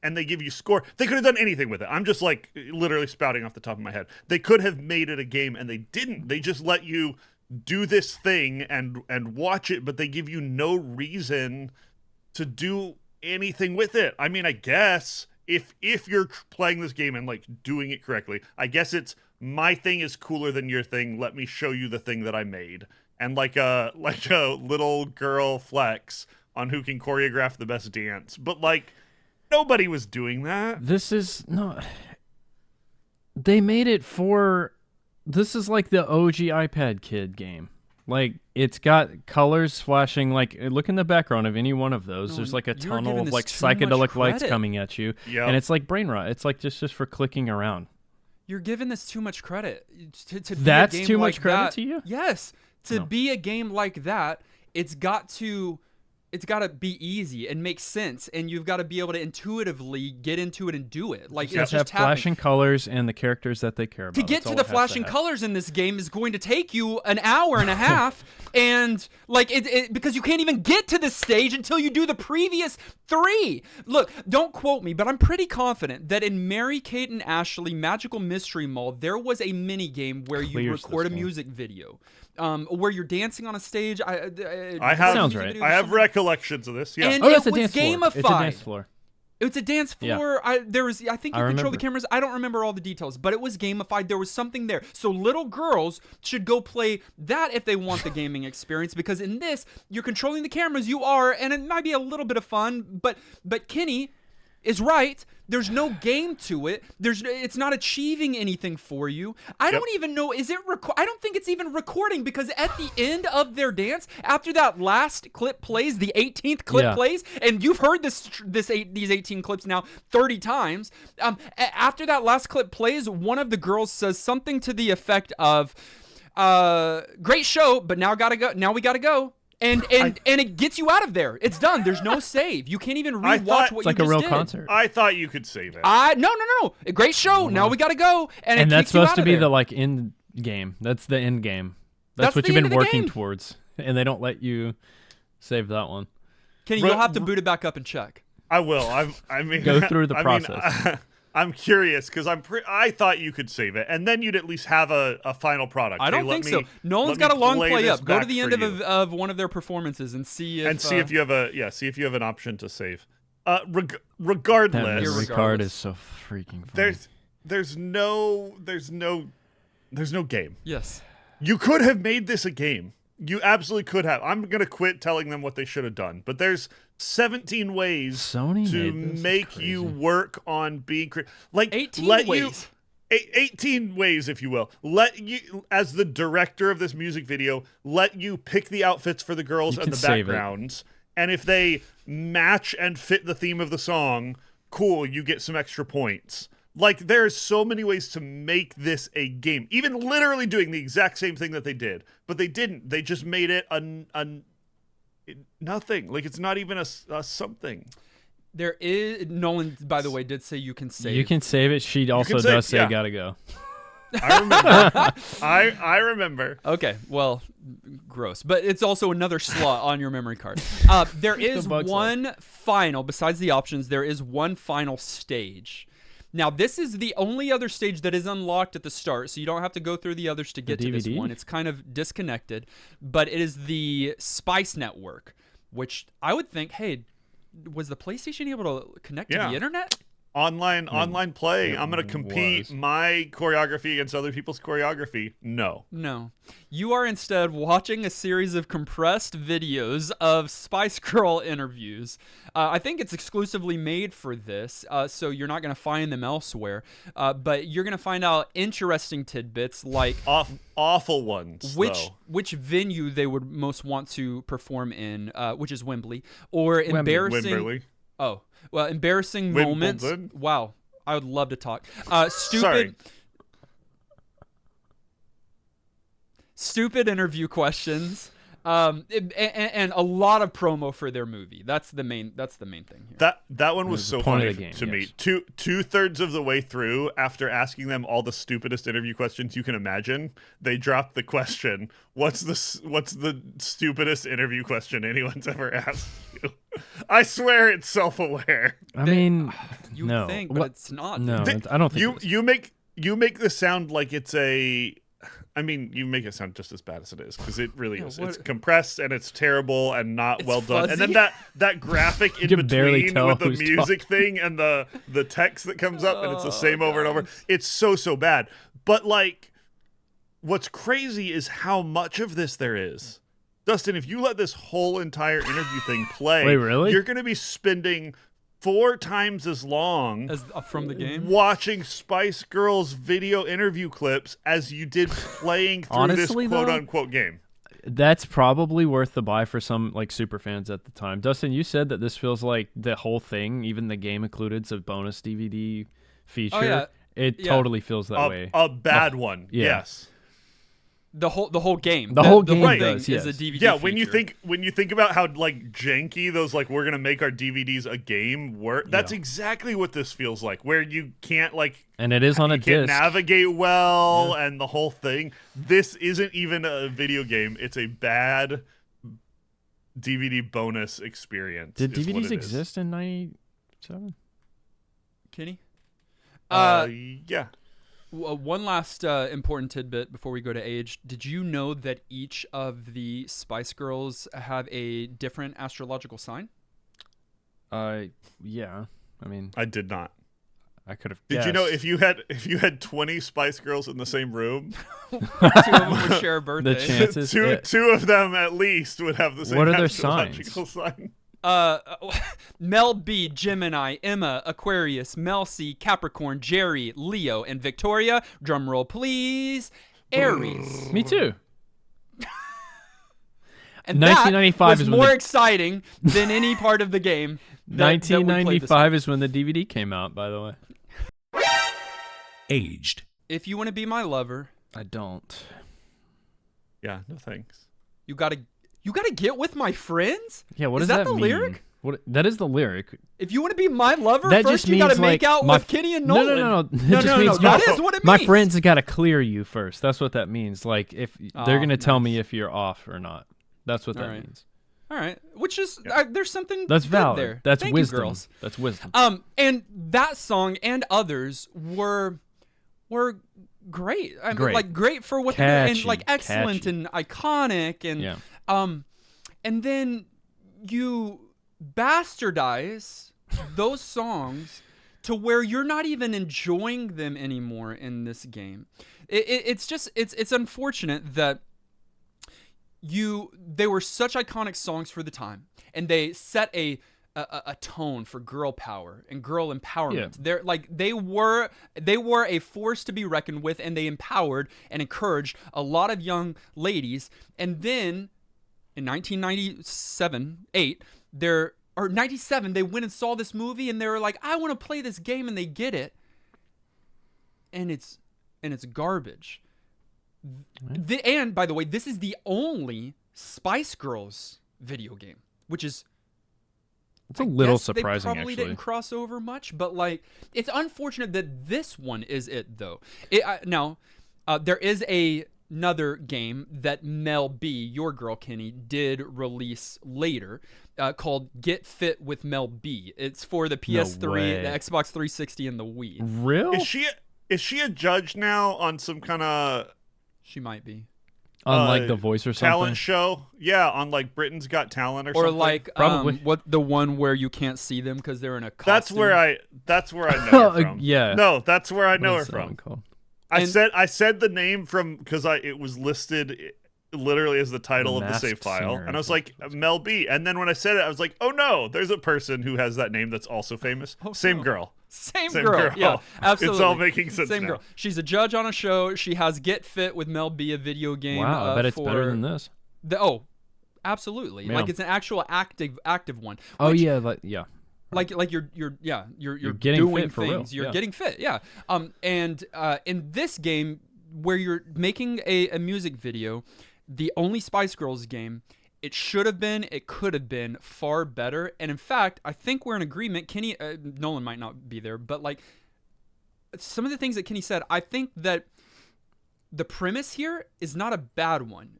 and they give you score. They could have done anything with it. I'm just like literally spouting off the top of my head. They could have made it a game, and they didn't. They just let you do this thing and watch it, but they give you no reason to do anything with it. I mean, I guess if you're playing this game and like doing it correctly, I guess it's my thing is cooler than your thing. Let me show you the thing that I made. And like a little girl flex on who can choreograph the best dance. But like nobody was doing that. They made it for, this is like the OG iPad Kid game. Like, it's got colors flashing. Like, look in the background of any one of those. There's like a tunnel of like psychedelic lights coming at you. Yep. And it's like brain rot. It's like just for clicking around. You're giving this too much credit. To That's be a game too like much credit that, to you? Yes. To No. be a game like that, it's got to be easy and make sense, and you've got to be able to intuitively get into it and do it. Like, You it's have to have just happening. flashing colors and the characters that they care about. To get That's to all the it has flashing have. colors in this game is going to take you an hour and a half, and like it because you can't even get to this stage until you do the previous 3. Look, don't quote me, but I'm pretty confident that in Mary Kate and Ashley Magical Mystery Mall there was a mini game where you Clears record a this one. music video, where you're dancing on a stage. I have Sounds right. I have recollections of this. Yeah. And that's it a was dance floor. gamified. It's a dance floor. It's a dance Yeah. floor. I think you I control the remember. cameras. I don't remember all the details, but it was gamified. There was something there. So little girls should go play that if they want the gaming experience, because in this, you're controlling the cameras. You are, and it might be a little bit of fun, but Kenny is right. There's no game to it. It's not achieving anything for you. I don't even know, is it I don't think it's even recording, because at the end of their dance, after that last clip plays, the 18th clip plays, and you've heard these 18 clips now 30 times. After that last clip plays, one of the girls says something to the effect of, "Great show, but now we gotta go." And it gets you out of there. It's done. There's no save. You can't even rewatch what you It's like just a real did. concert. I thought you could save it. No. A great show. Now we gotta go. And it that's kicks you supposed out to of be there. the like end game. That's the end game. That's what the you've end been of the working game. towards, and they don't let you save that one. Kenny, you'll have to boot it back up and check. I will. I mean, Go through the I process. Mean, I'm curious because I thought you could save it, and then you'd at least have a final product. I don't think so. Nolan's got a long play up. Go to the end of one of their performances and see if you have an option to save. Regardless, That memory card is so freaking funny. there's no game. Yes. You could have made this a game. You absolutely could have. I'm gonna quit telling them what they should have done. But there's 17 ways Sony to made this. make It's you crazy. work on being 18 let ways. You, 18 ways, if you will. Let you, as the director of this music video, let you pick the outfits for the girls You and can the save it. backgrounds. And if they match and fit the theme of the song, cool, you get some extra points. Like, there's so many ways to make this a game. Even literally doing the exact same thing that they did. But they didn't. They just made it nothing. Like, it's not even a something. There is Nolan, by the way, did say you can save. You can save it. She also save, does say yeah. gotta go. I remember. I remember. Okay, well, gross. But it's also another slot on your memory card. There is bug slot. one final, besides the options, there is one final stage. Now, this is the only other stage that is unlocked at the start, so you don't have to go through the others to get to this DVD? one. It's kind of disconnected, but it is the Spice Network, which I would think, hey, Was the PlayStation able to connect to Yeah. the internet? Online play. I'm going to compete was. my choreography against other people's choreography. No. No. You are instead watching a series of compressed videos of Spice Girl interviews. I think it's exclusively made for this, so you're not going to find them elsewhere. But you're going to find out interesting tidbits like Awful ones, though. which venue they would most want to perform in, which is Wembley, or embarrassing. Wimberley. Oh, well, embarrassing Wimbledon. moments. Wow, I would love to talk. Sorry. Stupid interview questions, and a lot of promo for their movie. That's the main thing here. That one was The so point funny of the game, to me. yes. Two-thirds of the way through, after asking them all the stupidest interview questions you can imagine, they dropped the question, what's the stupidest interview question anyone's ever asked you? I swear it's self-aware. I mean, You no. think, but it's not. No, They- I don't think it is. You make this sound like it's a. I mean, you make it sound just as bad as it is, because it really is. what- It's compressed and it's terrible and not It's well done. And then fuzzy. that graphic in can barely between tell with the who's music thing and the text that comes up, and it's the same over and over. It's so bad. But like, what's crazy is how much of this there is. Dustin, if you let this whole entire interview thing play, Wait, really? you're going to be spending 4 times as long As from the game. watching Spice Girls video interview clips as you did playing through Honestly, this though, quote-unquote game. That's probably worth the buy for some like super fans at the time. Dustin, you said that this feels like the whole thing, even the game included, it's a bonus DVD feature. Oh, yeah. It Yeah. totally feels that way. A bad one, yeah. yes. The whole game. The whole game thing does, is a yes. DVD. Yeah, when you feature. think about how like janky those like we're gonna make our DVDs a game work, that's Yeah. exactly what this feels like. Where you can't like And it is on a you can't disc. navigate well and the whole thing. This isn't even a video game. It's a bad DVD bonus experience. Did is what DVDs it is. exist in 97? Kenny. Yeah. One last important tidbit before we go to age. Did you know that each of the Spice Girls have a different astrological sign? Yeah. I mean, I did not. I could have. Did you know if you had 20 Spice Girls in the same room, 2 of them would share a birthday. chances? two of them at least would have the same What are their astrological sign. Mel B, Gemini, Emma, Aquarius, Mel C, Capricorn, Jerry, Leo, and Victoria. Drum roll, please. Aries. Me too. And 1995 that was is when more the- exciting than any part of the game. that we played this 1995 is when the DVD came out, by the way. Aged. week. If you want to be my lover, I don't. Yeah, no thanks. you gotta get with my friends. Yeah, what Is does that the mean? lyric? What? That is the lyric. If you want to be my lover, That first just you gotta means, make like, out my with Kenny and Nolan. No. It No, just no, means no. That is what it my means. friends got to clear you first. That's what that means. Like if they're Oh, gonna tell nice. me if you're off or not. That's what that Alright. means. All right, which is there's something That's good valid. there. That's Thank wisdom. You, girls. That's wisdom. And that song and others were great. I mean, Great. like great for what they're and Catchy, like excellent catchy. and iconic and Yeah. and then you bastardize those songs to where you're not even enjoying them anymore in this game. It's unfortunate that they were such iconic songs for the time, and they set a tone for girl power and girl empowerment. Yeah. They were a force to be reckoned with, and they empowered and encouraged a lot of young ladies. And then in 1997, 97, they went and saw this movie, and they were like, "I want to play this game," and they get it, and it's garbage. And by the way, this is the only Spice Girls video game, which is It's a little guess surprising, they probably actually. didn't cross over much, but like it's unfortunate that this one is it though. Now, there is another game that Mel B, your girl Kenny, did release later called Get Fit with Mel B. It's for the PS3, way. the Xbox 360, and the Wii. Real? Is she a judge now on some kind of? She might be. On like The Voice or something. Talent show. Yeah, on like Britain's Got Talent or something. Or like Probably. what the one where you can't see them because they're in a costume. That's where I know her from. Yeah. No, that's where I know What her is that one from. called? I said the name from because it was listed literally as the title The of the save Masked file, Singer. and I was like Mel B. And then when I said it, I was like, oh no, there's a person who has that name that's also famous. Oh, Same no. girl. Same girl. Yeah, absolutely. It's all making sense Same now. girl. She's a judge on a show. She has Get Fit with Mel B, a video game. Wow, I bet it's for better than this. Absolutely. Yeah. Like it's an actual active one. Oh which, yeah, yeah. like you're getting doing fit for real, things. You're yeah. getting fit. Yeah. And in this game where you're making a music video, the only Spice Girls game, it should have been, it could have been far better. And in fact, I think we're in agreement. Kenny, Nolan might not be there, but like some of the things that Kenny said, I think that the premise here is not a bad one.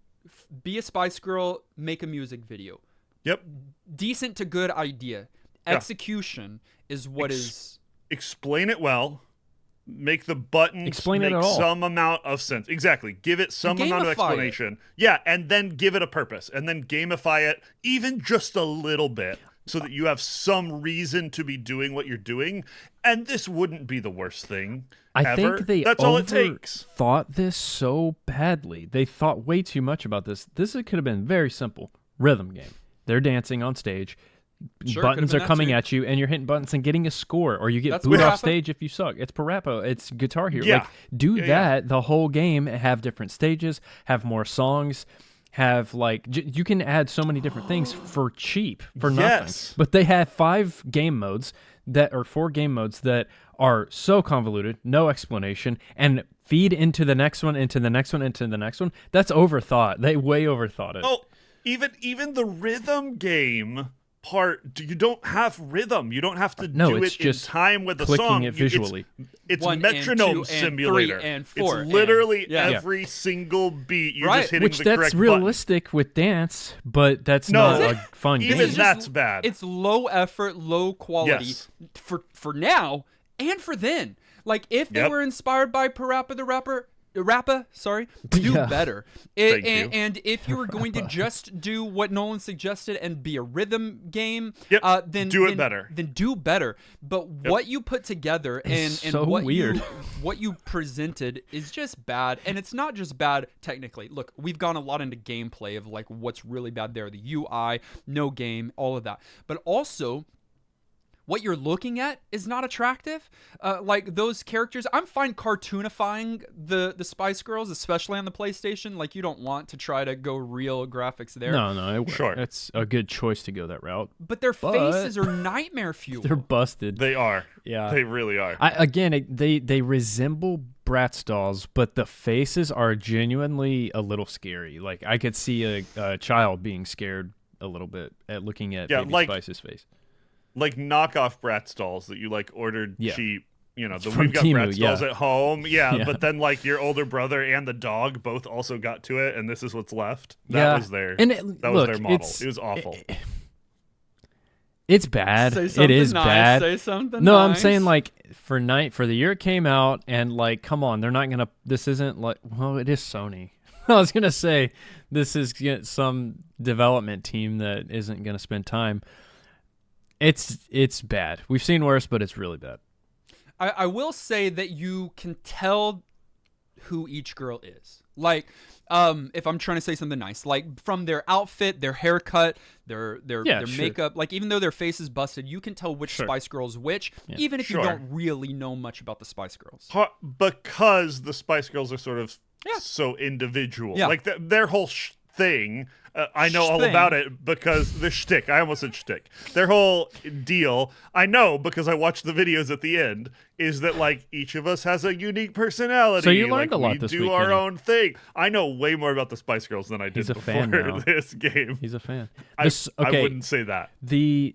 Be a Spice Girl, make a music video. Yep. Decent to good idea. Yeah. Execution is what is. Explain it well. Make the buttons Explain make it at all. some amount of sense. Exactly. Give it some amount of Gamify explanation. Yeah, and then give it a purpose. And then gamify it even just a little bit so that you have some reason to be doing what you're doing. And this wouldn't be the worst thing I ever. think they That's all it takes. thought this so badly. They thought way too much about this. This could have been very simple. Rhythm game. They're dancing on stage. Sure, Buttons could've are been coming that too. at you, and you're hitting buttons and getting a score, or you get That's booed off Parappa. stage if you suck. It's Parappa. It's Guitar Hero. Yeah. Like, do Yeah, that the whole game. Have different stages. Have more songs. Have like you can add so many different things for cheap for nothing. Yes. But they have 4 game modes that are so convoluted, no explanation, and feed into the next one, into the next one, into the next one. That's overthought. They way overthought it. Oh, even the rhythm game part, you don't have rhythm. You don't have to No, do it's it just in time with the clicking song. it visually. It's 1 and metronome 2 and 3 simulator. and 4 It's literally and- yeah. every single beat. You're Right. just hitting Which the that's correct realistic with dance, but that's No. not a fun Even game. It's that's bad. It's low effort, low quality Yes. for now and for then. Like if they Yep. were inspired by Parappa the Rappa, sorry, do Yeah. better. Thank you. And if you were going to just do what Nolan suggested and be a rhythm game, Yep. then Do it then- better. Then do better. But what you put together and so what weird. what you presented is just bad. And it's not just bad technically. Look, we've gone a lot into gameplay of like what's really bad there, the UI, no game, all of that. But also what you're looking at is not attractive. Like those characters, I'm fine cartoonifying the Spice Girls, especially on the PlayStation. Like you don't want to try to go real graphics there. No, Sure. it's a good choice to go that route. But their faces are nightmare fuel. They're busted. They are. Yeah. They really are. They resemble Bratz dolls, but the faces are genuinely a little scary. Like I could see a child being scared a little bit at looking at Yeah, Baby like- Spice's face. Like knockoff Bratz dolls that you like ordered Yeah. cheap. You know, From we've got Temu, Bratz dolls yeah. at home. Yeah, Yeah. but then like your older brother and the dog both also got to it, and this is what's left. That was their and that was their model. It was awful. It's bad. Say It something is nice. bad. Say something No, I'm nice. saying like for the year it came out, and like, come on, they're not gonna. This isn't like, well, it is Sony. I was gonna say this is some development team that isn't gonna spend time. It's bad. We've seen worse, but it's really bad. I will say that you can tell who each girl is. Like, if I'm trying to say something nice, like from their outfit, their haircut, their Yeah, sure. makeup, like even though their face is busted, you can tell which Sure. Spice Girl's which, even if you Sure. don't really know much about the Spice Girls. Because the Spice Girls are sort of Yeah. so individual. Yeah. Like their whole thing, I know all Shthing. about it because the shtick. I almost said shtick. Their whole deal, I know because I watched the videos at the end, is that like each of us has a unique personality. So you learned like, a lot we this do week, our Kenny. own thing. I know way more about the Spice Girls than I did He's a before fan now. this game. He's a fan. I wouldn't say that. The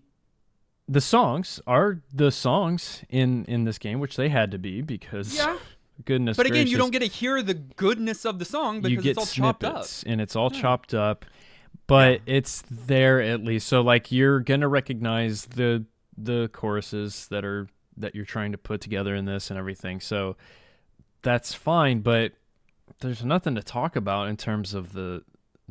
songs are the songs in this game, which they had to be because Yeah. goodness But again, gracious, you don't get to hear the goodness of the song because you get it's all chopped up. snippets and it's all chopped up, but it's there at least. So like you're gonna recognize the choruses that you're trying to put together in this and everything. So that's fine, but there's nothing to talk about in terms of the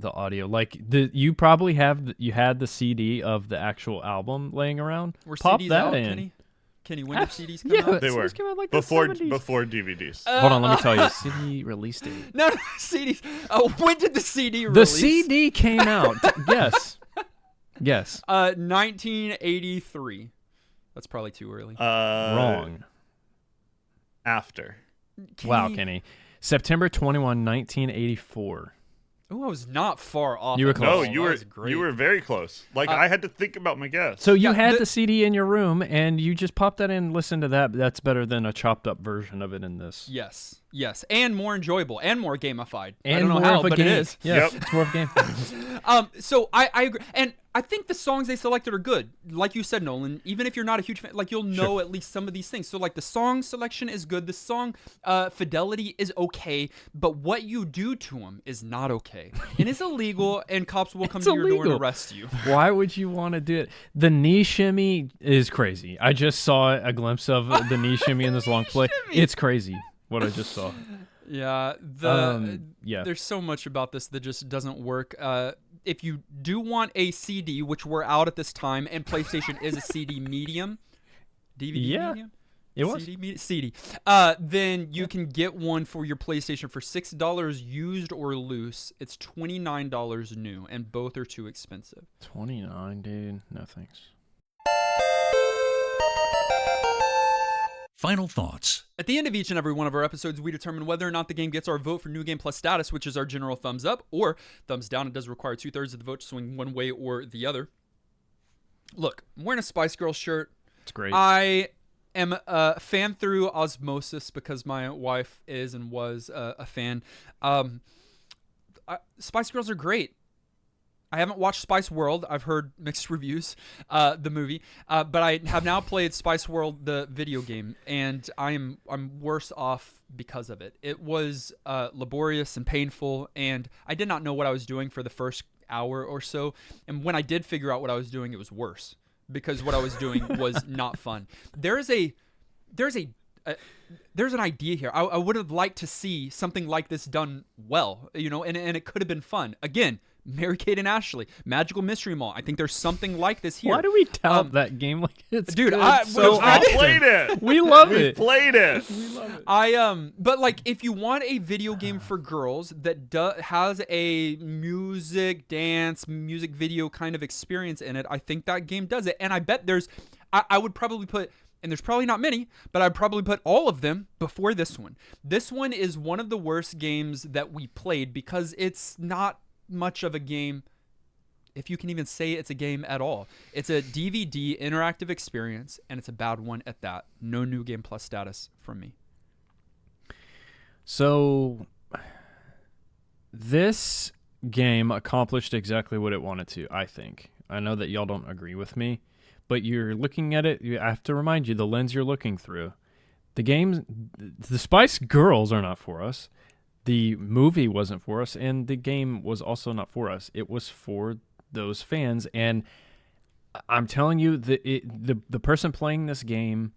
audio. Like you probably you had the CD of the actual album laying around. Were Pop CDs that out, in. Kenny, when did CDs come Yeah, out? They were CDs came out like before the 70s. before DVDs. Hold on, let me tell you. CD release date. No, CDs. When did the CD The release? CD came out. Yes. Yes. 1983. That's probably too early. Wrong. After. Wow, Kenny. September 21, 1984. Oh, I was not far off. You were at close. all. No, you That were was great. you were very close. Like I had to think about my guess. So you Yeah, had the- the CD in your room, and you just popped that in and listened to that. That's better than a chopped up version of it in this. Yes, and more enjoyable and more gamified. And I don't know more how, of a but game. it is. Yeah, Yep. it's more of a game. So I agree, and I think the songs they selected are good. Like you said, Nolan, even if you're not a huge fan, like you'll know at least some of these things. So like the song selection is good. The song fidelity is okay, but what you do to them is not okay. And it's illegal, and cops will come It's to your door and illegal. arrest you. Why would you want to do it? The knee shimmy is crazy. I just saw a glimpse of the knee shimmy in this long play. It's crazy what I just saw. Yeah, Yeah. there's so much about this that just doesn't work. If you do want a CD, which we're out at this time, and PlayStation is a CD medium, DVD Yeah, medium, it was. CD. Then you can get one for your PlayStation for $6 used or loose. It's $29 new, and both are too expensive. 29, dude. No thanks. Final thoughts. At the end of each and every one of our episodes, we determine whether or not the game gets our vote for New Game Plus status, which is our general thumbs up or thumbs down. It does require 2/3 of the vote to swing one way or the other. Look, I'm wearing a Spice Girls shirt. It's great. I am a fan through osmosis because my wife is and was a fan. Spice Girls are great. I haven't watched Spice World. I've heard mixed reviews, the movie, but I have now played Spice World, the video game, and I'm worse off because of it. It was laborious and painful, and I did not know what I was doing for the first hour or so. And when I did figure out what I was doing, it was worse because what I was doing was not fun. There's an idea here. I would have liked to see something like this done well, and it could have been fun. Again, Mary-Kate and Ashley, Magical Mystery Mall. I think there's something like this here. Why do we tout that game like it's dude, good I- so I- We often? played it. We love We it. played it. But like, if you want a video game for girls that has a music, dance, music video kind of experience in it, I think that game does it. And I bet I would probably put, and there's probably not many, but I'd probably put all of them before this one. This one is one of the worst games that we played because it's not much of a game, if you can even say it's a game at all. It's a DVD interactive experience, and it's a bad one at that. No New Game Plus status from me. So this game accomplished exactly what it wanted to, I think. I know that y'all don't agree with me, but you're looking at it, I have to remind you the lens you're looking through. The Spice Girls are not for us. The movie wasn't for us, and the game was also not for us. It was for those fans, and I'm telling you, the person playing this game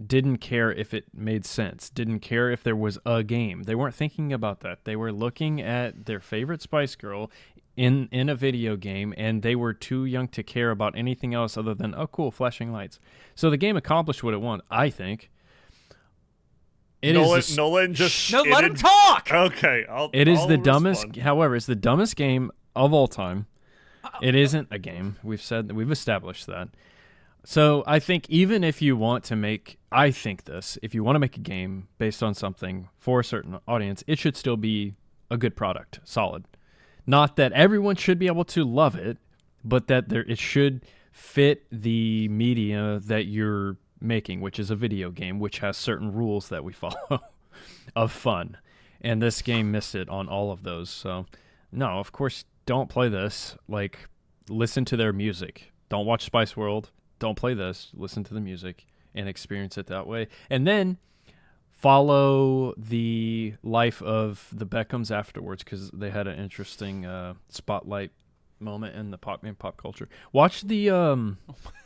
didn't care if it made sense, didn't care if there was a game. They weren't thinking about that. They were looking at their favorite Spice Girl in a video game, and they were too young to care about anything else other than, oh, cool, flashing lights. So the game accomplished what it wanted, I think. Nolan just No, let him shitted- talk! Okay, It is I'll the dumbest. respond. However, it's the dumbest game of all time. It isn't a game. We've established that. So I think even if you want to make, if you want to make a game based on something for a certain audience, it should still be a good product, solid. Not that everyone should be able to love it, but that it should fit the media that you're making, which is a video game, which has certain rules that we follow of fun. And this game missed it on all of those. So no, of course, don't play this. Like, listen to their music. Don't watch Spice World. Don't play this. Listen to the music and experience it that way. And then follow the life of the Beckhams afterwards, because they had an interesting spotlight moment in the pop culture. Watch the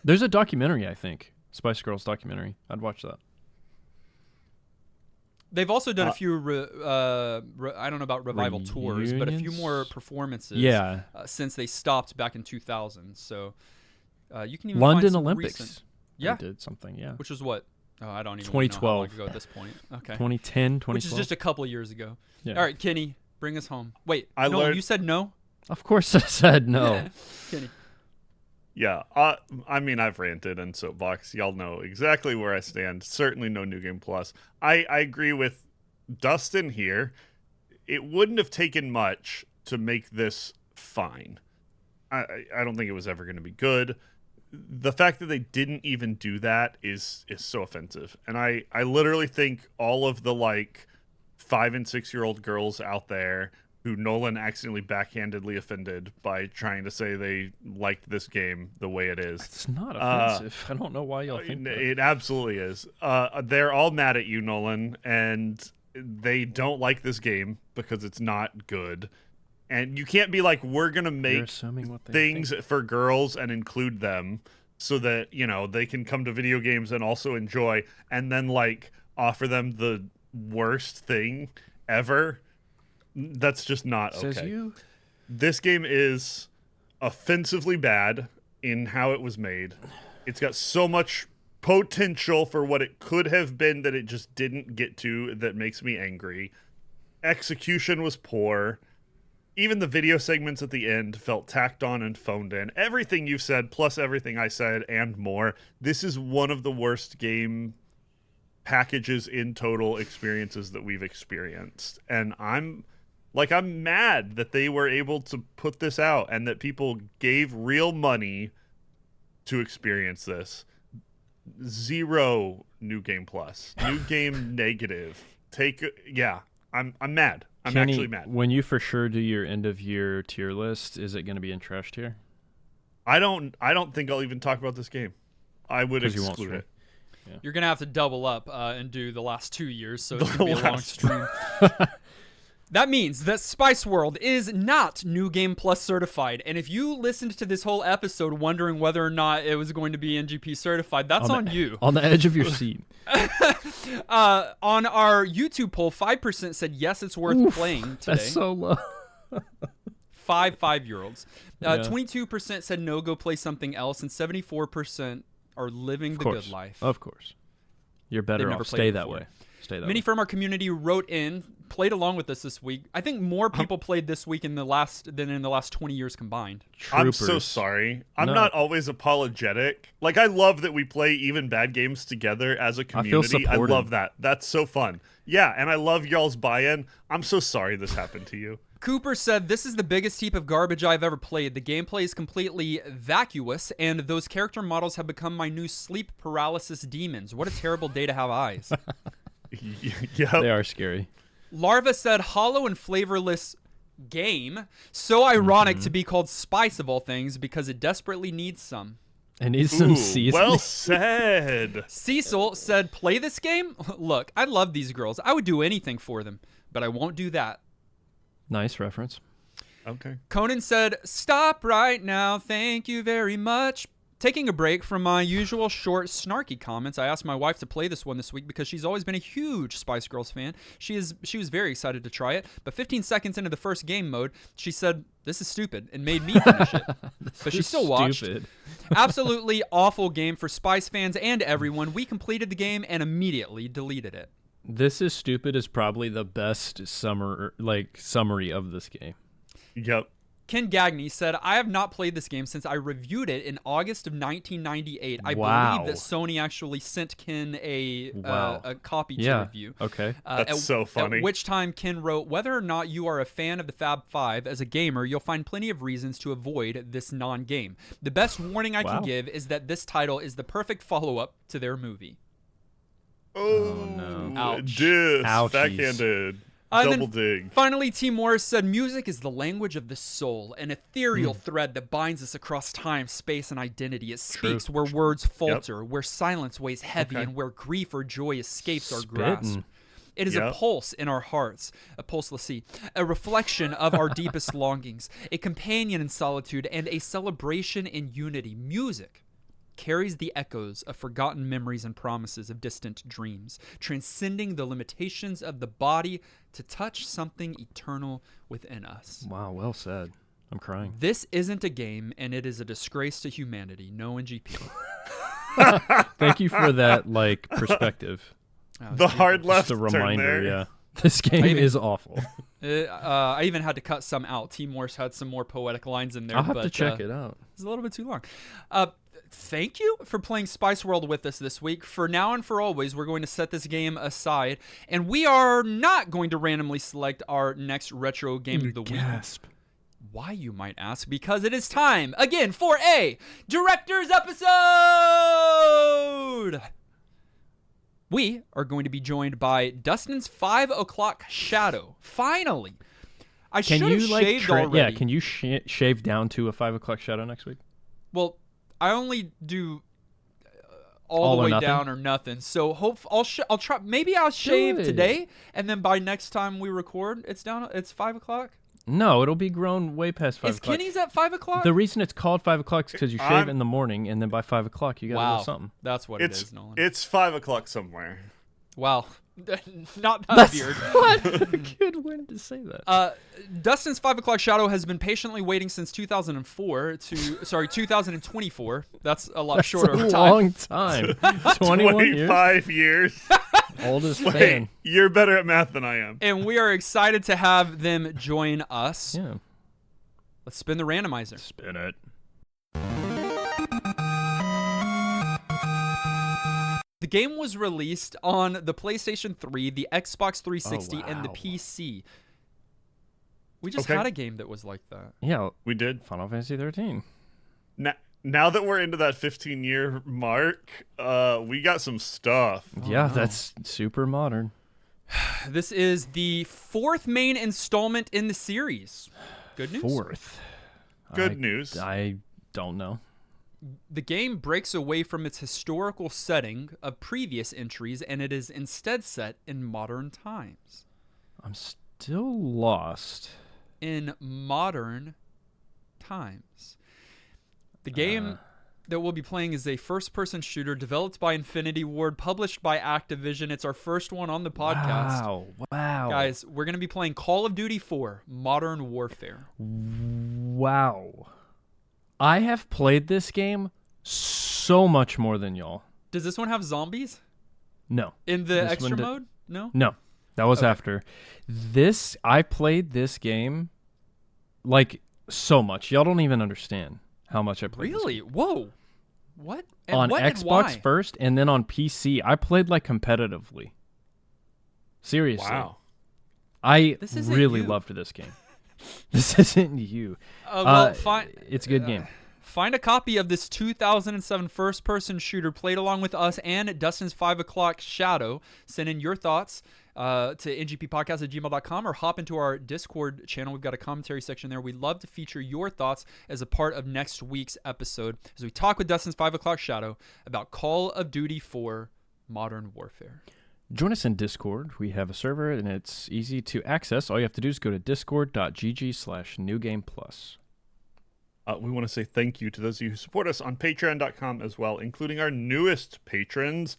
there's a documentary, I think, Spice Girls documentary. I'd watch that. They've also done a few, I don't know about revival tours, but a few more performances since they stopped back in 2000. So you can even London find some Olympics. Recent, yeah. They did something, yeah. Which was what? Oh, I don't even 2012. know how long ago at this point. Okay. 2010, 2012. Which is just a couple of years ago. Yeah. All right, Kenny, bring us home. Wait, you said no? Of course I said no. Kenny. Yeah, I mean, I've ranted and soapbox. Y'all know exactly where I stand. Certainly no New Game Plus. I agree with Dustin here. It wouldn't have taken much to make this fine. I don't think it was ever going to be good. The fact that they didn't even do that is so offensive. And I literally think all of the 5 and 6 year old girls out there who Nolan accidentally backhandedly offended by trying to say they liked this game the way it is. It's not offensive. I don't know why y'all think that. It absolutely is. They're all mad at you, Nolan, and they don't like this game because it's not good. And you can't be like, we're going to make things for girls and include them so that, they can come to video games and also enjoy, and then offer them the worst thing ever. That's just not okay. Says you. This game is offensively bad in how it was made. It's got so much potential for what it could have been that it just didn't get to that makes me angry. Execution was poor. Even the video segments at the end felt tacked on and phoned in. Everything you've said, plus everything I said and more. This is one of the worst game packages in total experiences that we've experienced. And I'm mad that they were able to put this out and that people gave real money to experience this. 0 New Game Plus. New Game negative. I'm mad. I'm Kenny, actually mad. When you for sure do your end of year tier list, is it going to be in trash tier? I don't think I'll even talk about this game. I would exclude it. Yeah. You're going to have to double up and do the last 2 years, so it's going to be a long stream. That means that Spice World is not New Game Plus certified. And if you listened to this whole episode wondering whether or not it was going to be NGP certified, that's on you. On the edge of your seat. On our YouTube poll, 5% said yes, it's worth playing today. That's so low. 5-5-year-olds. 22% said no, go play something else. And 74% are living the good life. Of course. You're better off. Stay that way. Many from our community wrote in, played along with us this week. I think more people played this week than in the last 20 years combined. Troopers. I'm so sorry. I'm not always apologetic. I love that we play even bad games together as a community. I love that. That's so fun. Yeah, and I love y'all's buy-in. I'm so sorry this happened to you. Cooper said, this is the biggest heap of garbage I've ever played. The gameplay is completely vacuous, and those character models have become my new sleep paralysis demons. What a terrible day to have eyes. Yep. They are scary. Larva said, hollow and flavorless game. So ironic to be called Spice of all things, because it desperately needs some. It needs some seasoning. Well said. Cecil said, play this game? Look, I love these girls. I would do anything for them, but I won't do that. Nice reference. Okay. Conan said, stop right now. Thank you very much. Taking a break from my usual short, snarky comments, I asked my wife to play this one this week because she's always been a huge Spice Girls fan. She was very excited to try it, but 15 seconds into the first game mode, she said, this is stupid, and made me finish it. But she still watched. Absolutely awful game for Spice fans and everyone. We completed the game and immediately deleted it. This is stupid is probably the best summary of this game. Yep. Ken Gagney said, I have not played this game since I reviewed it in August of 1998. I believe that Sony actually sent Ken a copy to review. Okay. That's so funny. At which time Ken wrote, whether or not you are a fan of the Fab Five, as a gamer, you'll find plenty of reasons to avoid this non-game. The best warning I can give is that this title is the perfect follow-up to their movie. Oh no. Ouch. Ouchies. Backhanded. Double dig. Finally, T. Morris said, music is the language of the soul, an ethereal thread that binds us across time, space, and identity. It speaks where words falter, where silence weighs heavy, and where grief or joy escapes our grasp. It is a pulse in our hearts, a pulse, let's see, a reflection of our deepest longings, a companion in solitude, and a celebration in unity. Music carries the echoes of forgotten memories and promises of distant dreams, transcending the limitations of the body to touch something eternal within us. Wow, well said. I'm crying. This isn't a game, and it is a disgrace to humanity. No NGP. Thank you for that, perspective. The hard left Just a turn reminder, there. yeah. This game is awful. I even had to cut some out. T. Morse had some more poetic lines in there. I'll have to check it out. It's a little bit too long. Thank you for playing Spice World with us this week. For now and for always, we're going to set this game aside, and we are not going to randomly select our next retro game of the week. Gasp. Why, you might ask? Because it is time, again, for a Director's Episode! We are going to be joined by Dustin's 5 o'clock shadow. Finally! I should have shaved already. Yeah, can you shave down to a 5 o'clock shadow next week? Well, I only do all the way down or nothing. So I'll try. Maybe I'll shave today, and then by next time we record, it's 5 o'clock. No, it'll be grown way past 5 o'clock. Is Kenny's at 5 o'clock? The reason it's called 5 o'clock is because you shave in the morning, and then by 5 o'clock you got a little something. That's what it is, Nolan. It's 5 o'clock somewhere. Wow. Not that weird. What a good way to say that. Dustin's 5 o'clock shadow has been patiently waiting since 2024. That's a lot shorter of a time. Long time. 21 years. 25 years. Oldest Wait, fan. you're better at math than I am. And we are excited to have them join us. Yeah. Let's spin the randomizer. Spin it. The game was released on the PlayStation 3, the Xbox 360, and the wow. PC. We just had a game that was like that. Yeah, We did. Final Fantasy 13. Now that we're into that 15-year mark, we got some stuff. Yeah, that's super modern. This is the 4th main installment in the series. Good news? 4th. Good news. I don't know. The game breaks away from its historical setting of previous entries, and it is instead set in modern times. I'm still lost. In modern times. The game that we'll be playing is a first-person shooter developed by Infinity Ward, published by Activision. It's our first one on the podcast. Wow. Guys, we're going to be playing Call of Duty 4 Modern Warfare. Wow. I have played this game so much more than y'all. Does this one have zombies? No. In the This extra one mode? No? No. That was after. I played this game so much. Y'all don't even understand how much I played this Really? game. Whoa. What? And on what Xbox and why? first, and then on PC, I played competitively. Seriously. Wow. I This isn't really you. loved this game. This isn't you. It's a good game. Find a copy of this 2007 first-person shooter played along with us and Dustin's 5 o'clock shadow. Send in your thoughts to ngppodcast@gmail.com or hop into our Discord channel. We've got a commentary section there. We'd love to feature your thoughts as a part of next week's episode as we talk with Dustin's 5 o'clock shadow about Call of Duty 4 Modern Warfare. Join us in Discord. We have a server, and it's easy to access. All you have to do is go to discord.gg/newgameplus. We want to say thank you to those of you who support us on patreon.com as well, including our newest patrons,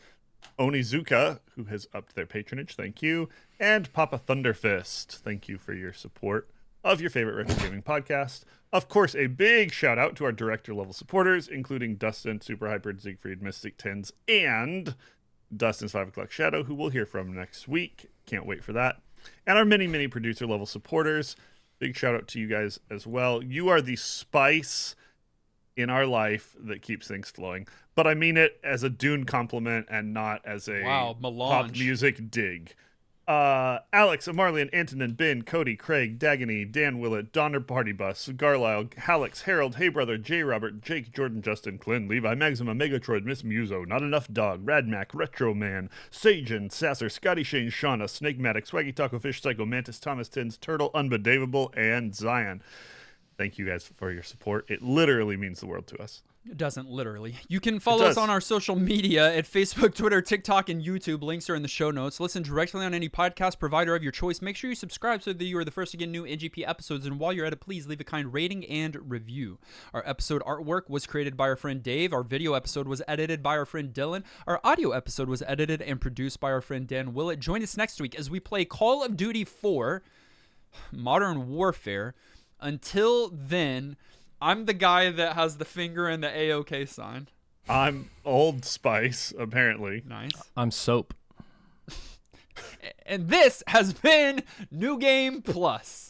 Onizuka, who has upped their patronage, thank you, and Papa Thunderfist, thank you for your support of your favorite retro gaming podcast. Of course, a big shout out to our director level supporters, including Dustin, Super Hyper, Siegfried, Mystic Tins, and Dustin's 5 o'clock shadow, who we'll hear from next week. Can't wait for that. And our many producer level supporters. Big shout out to you guys as well. You are the spice in our life that keeps things flowing. But I mean it as a Dune compliment and not as a pop melange. music dig. Alex, Amarlian, Antonin, Ben, Cody, Craig, Dagony, Dan Willett, Donner Party Bus, Garlisle, Hallex, Harold, Hey Brother, J. Robert, Jake, Jordan, Justin, Clint, Levi, Maxima, Megatroid, Miss Muso, Not Enough Dog, Radmac, Retro Man, Sagen, Sasser, Scotty Shane, Shauna, Snake Matic, Swaggy Taco Fish, Psycho Mantis, Thomas Tins, Turtle, Unbedavable, and Zion. Thank you guys for your support. It literally means the world to us. It doesn't, literally. You can follow us on our social media at Facebook, Twitter, TikTok, and YouTube. Links are in the show notes. Listen directly on any podcast provider of your choice. Make sure you subscribe so that you are the first to get new NGP episodes. And while you're at it, please leave a kind rating and review. Our episode artwork was created by our friend Dave. Our video episode was edited by our friend Dylan. Our audio episode was edited and produced by our friend Dan Willett. Join us next week as we play Call of Duty 4 Modern Warfare. Until then, I'm the guy that has the finger in the A-OK sign. I'm Old Spice, apparently. Nice. I'm Soap. And this has been New Game Plus.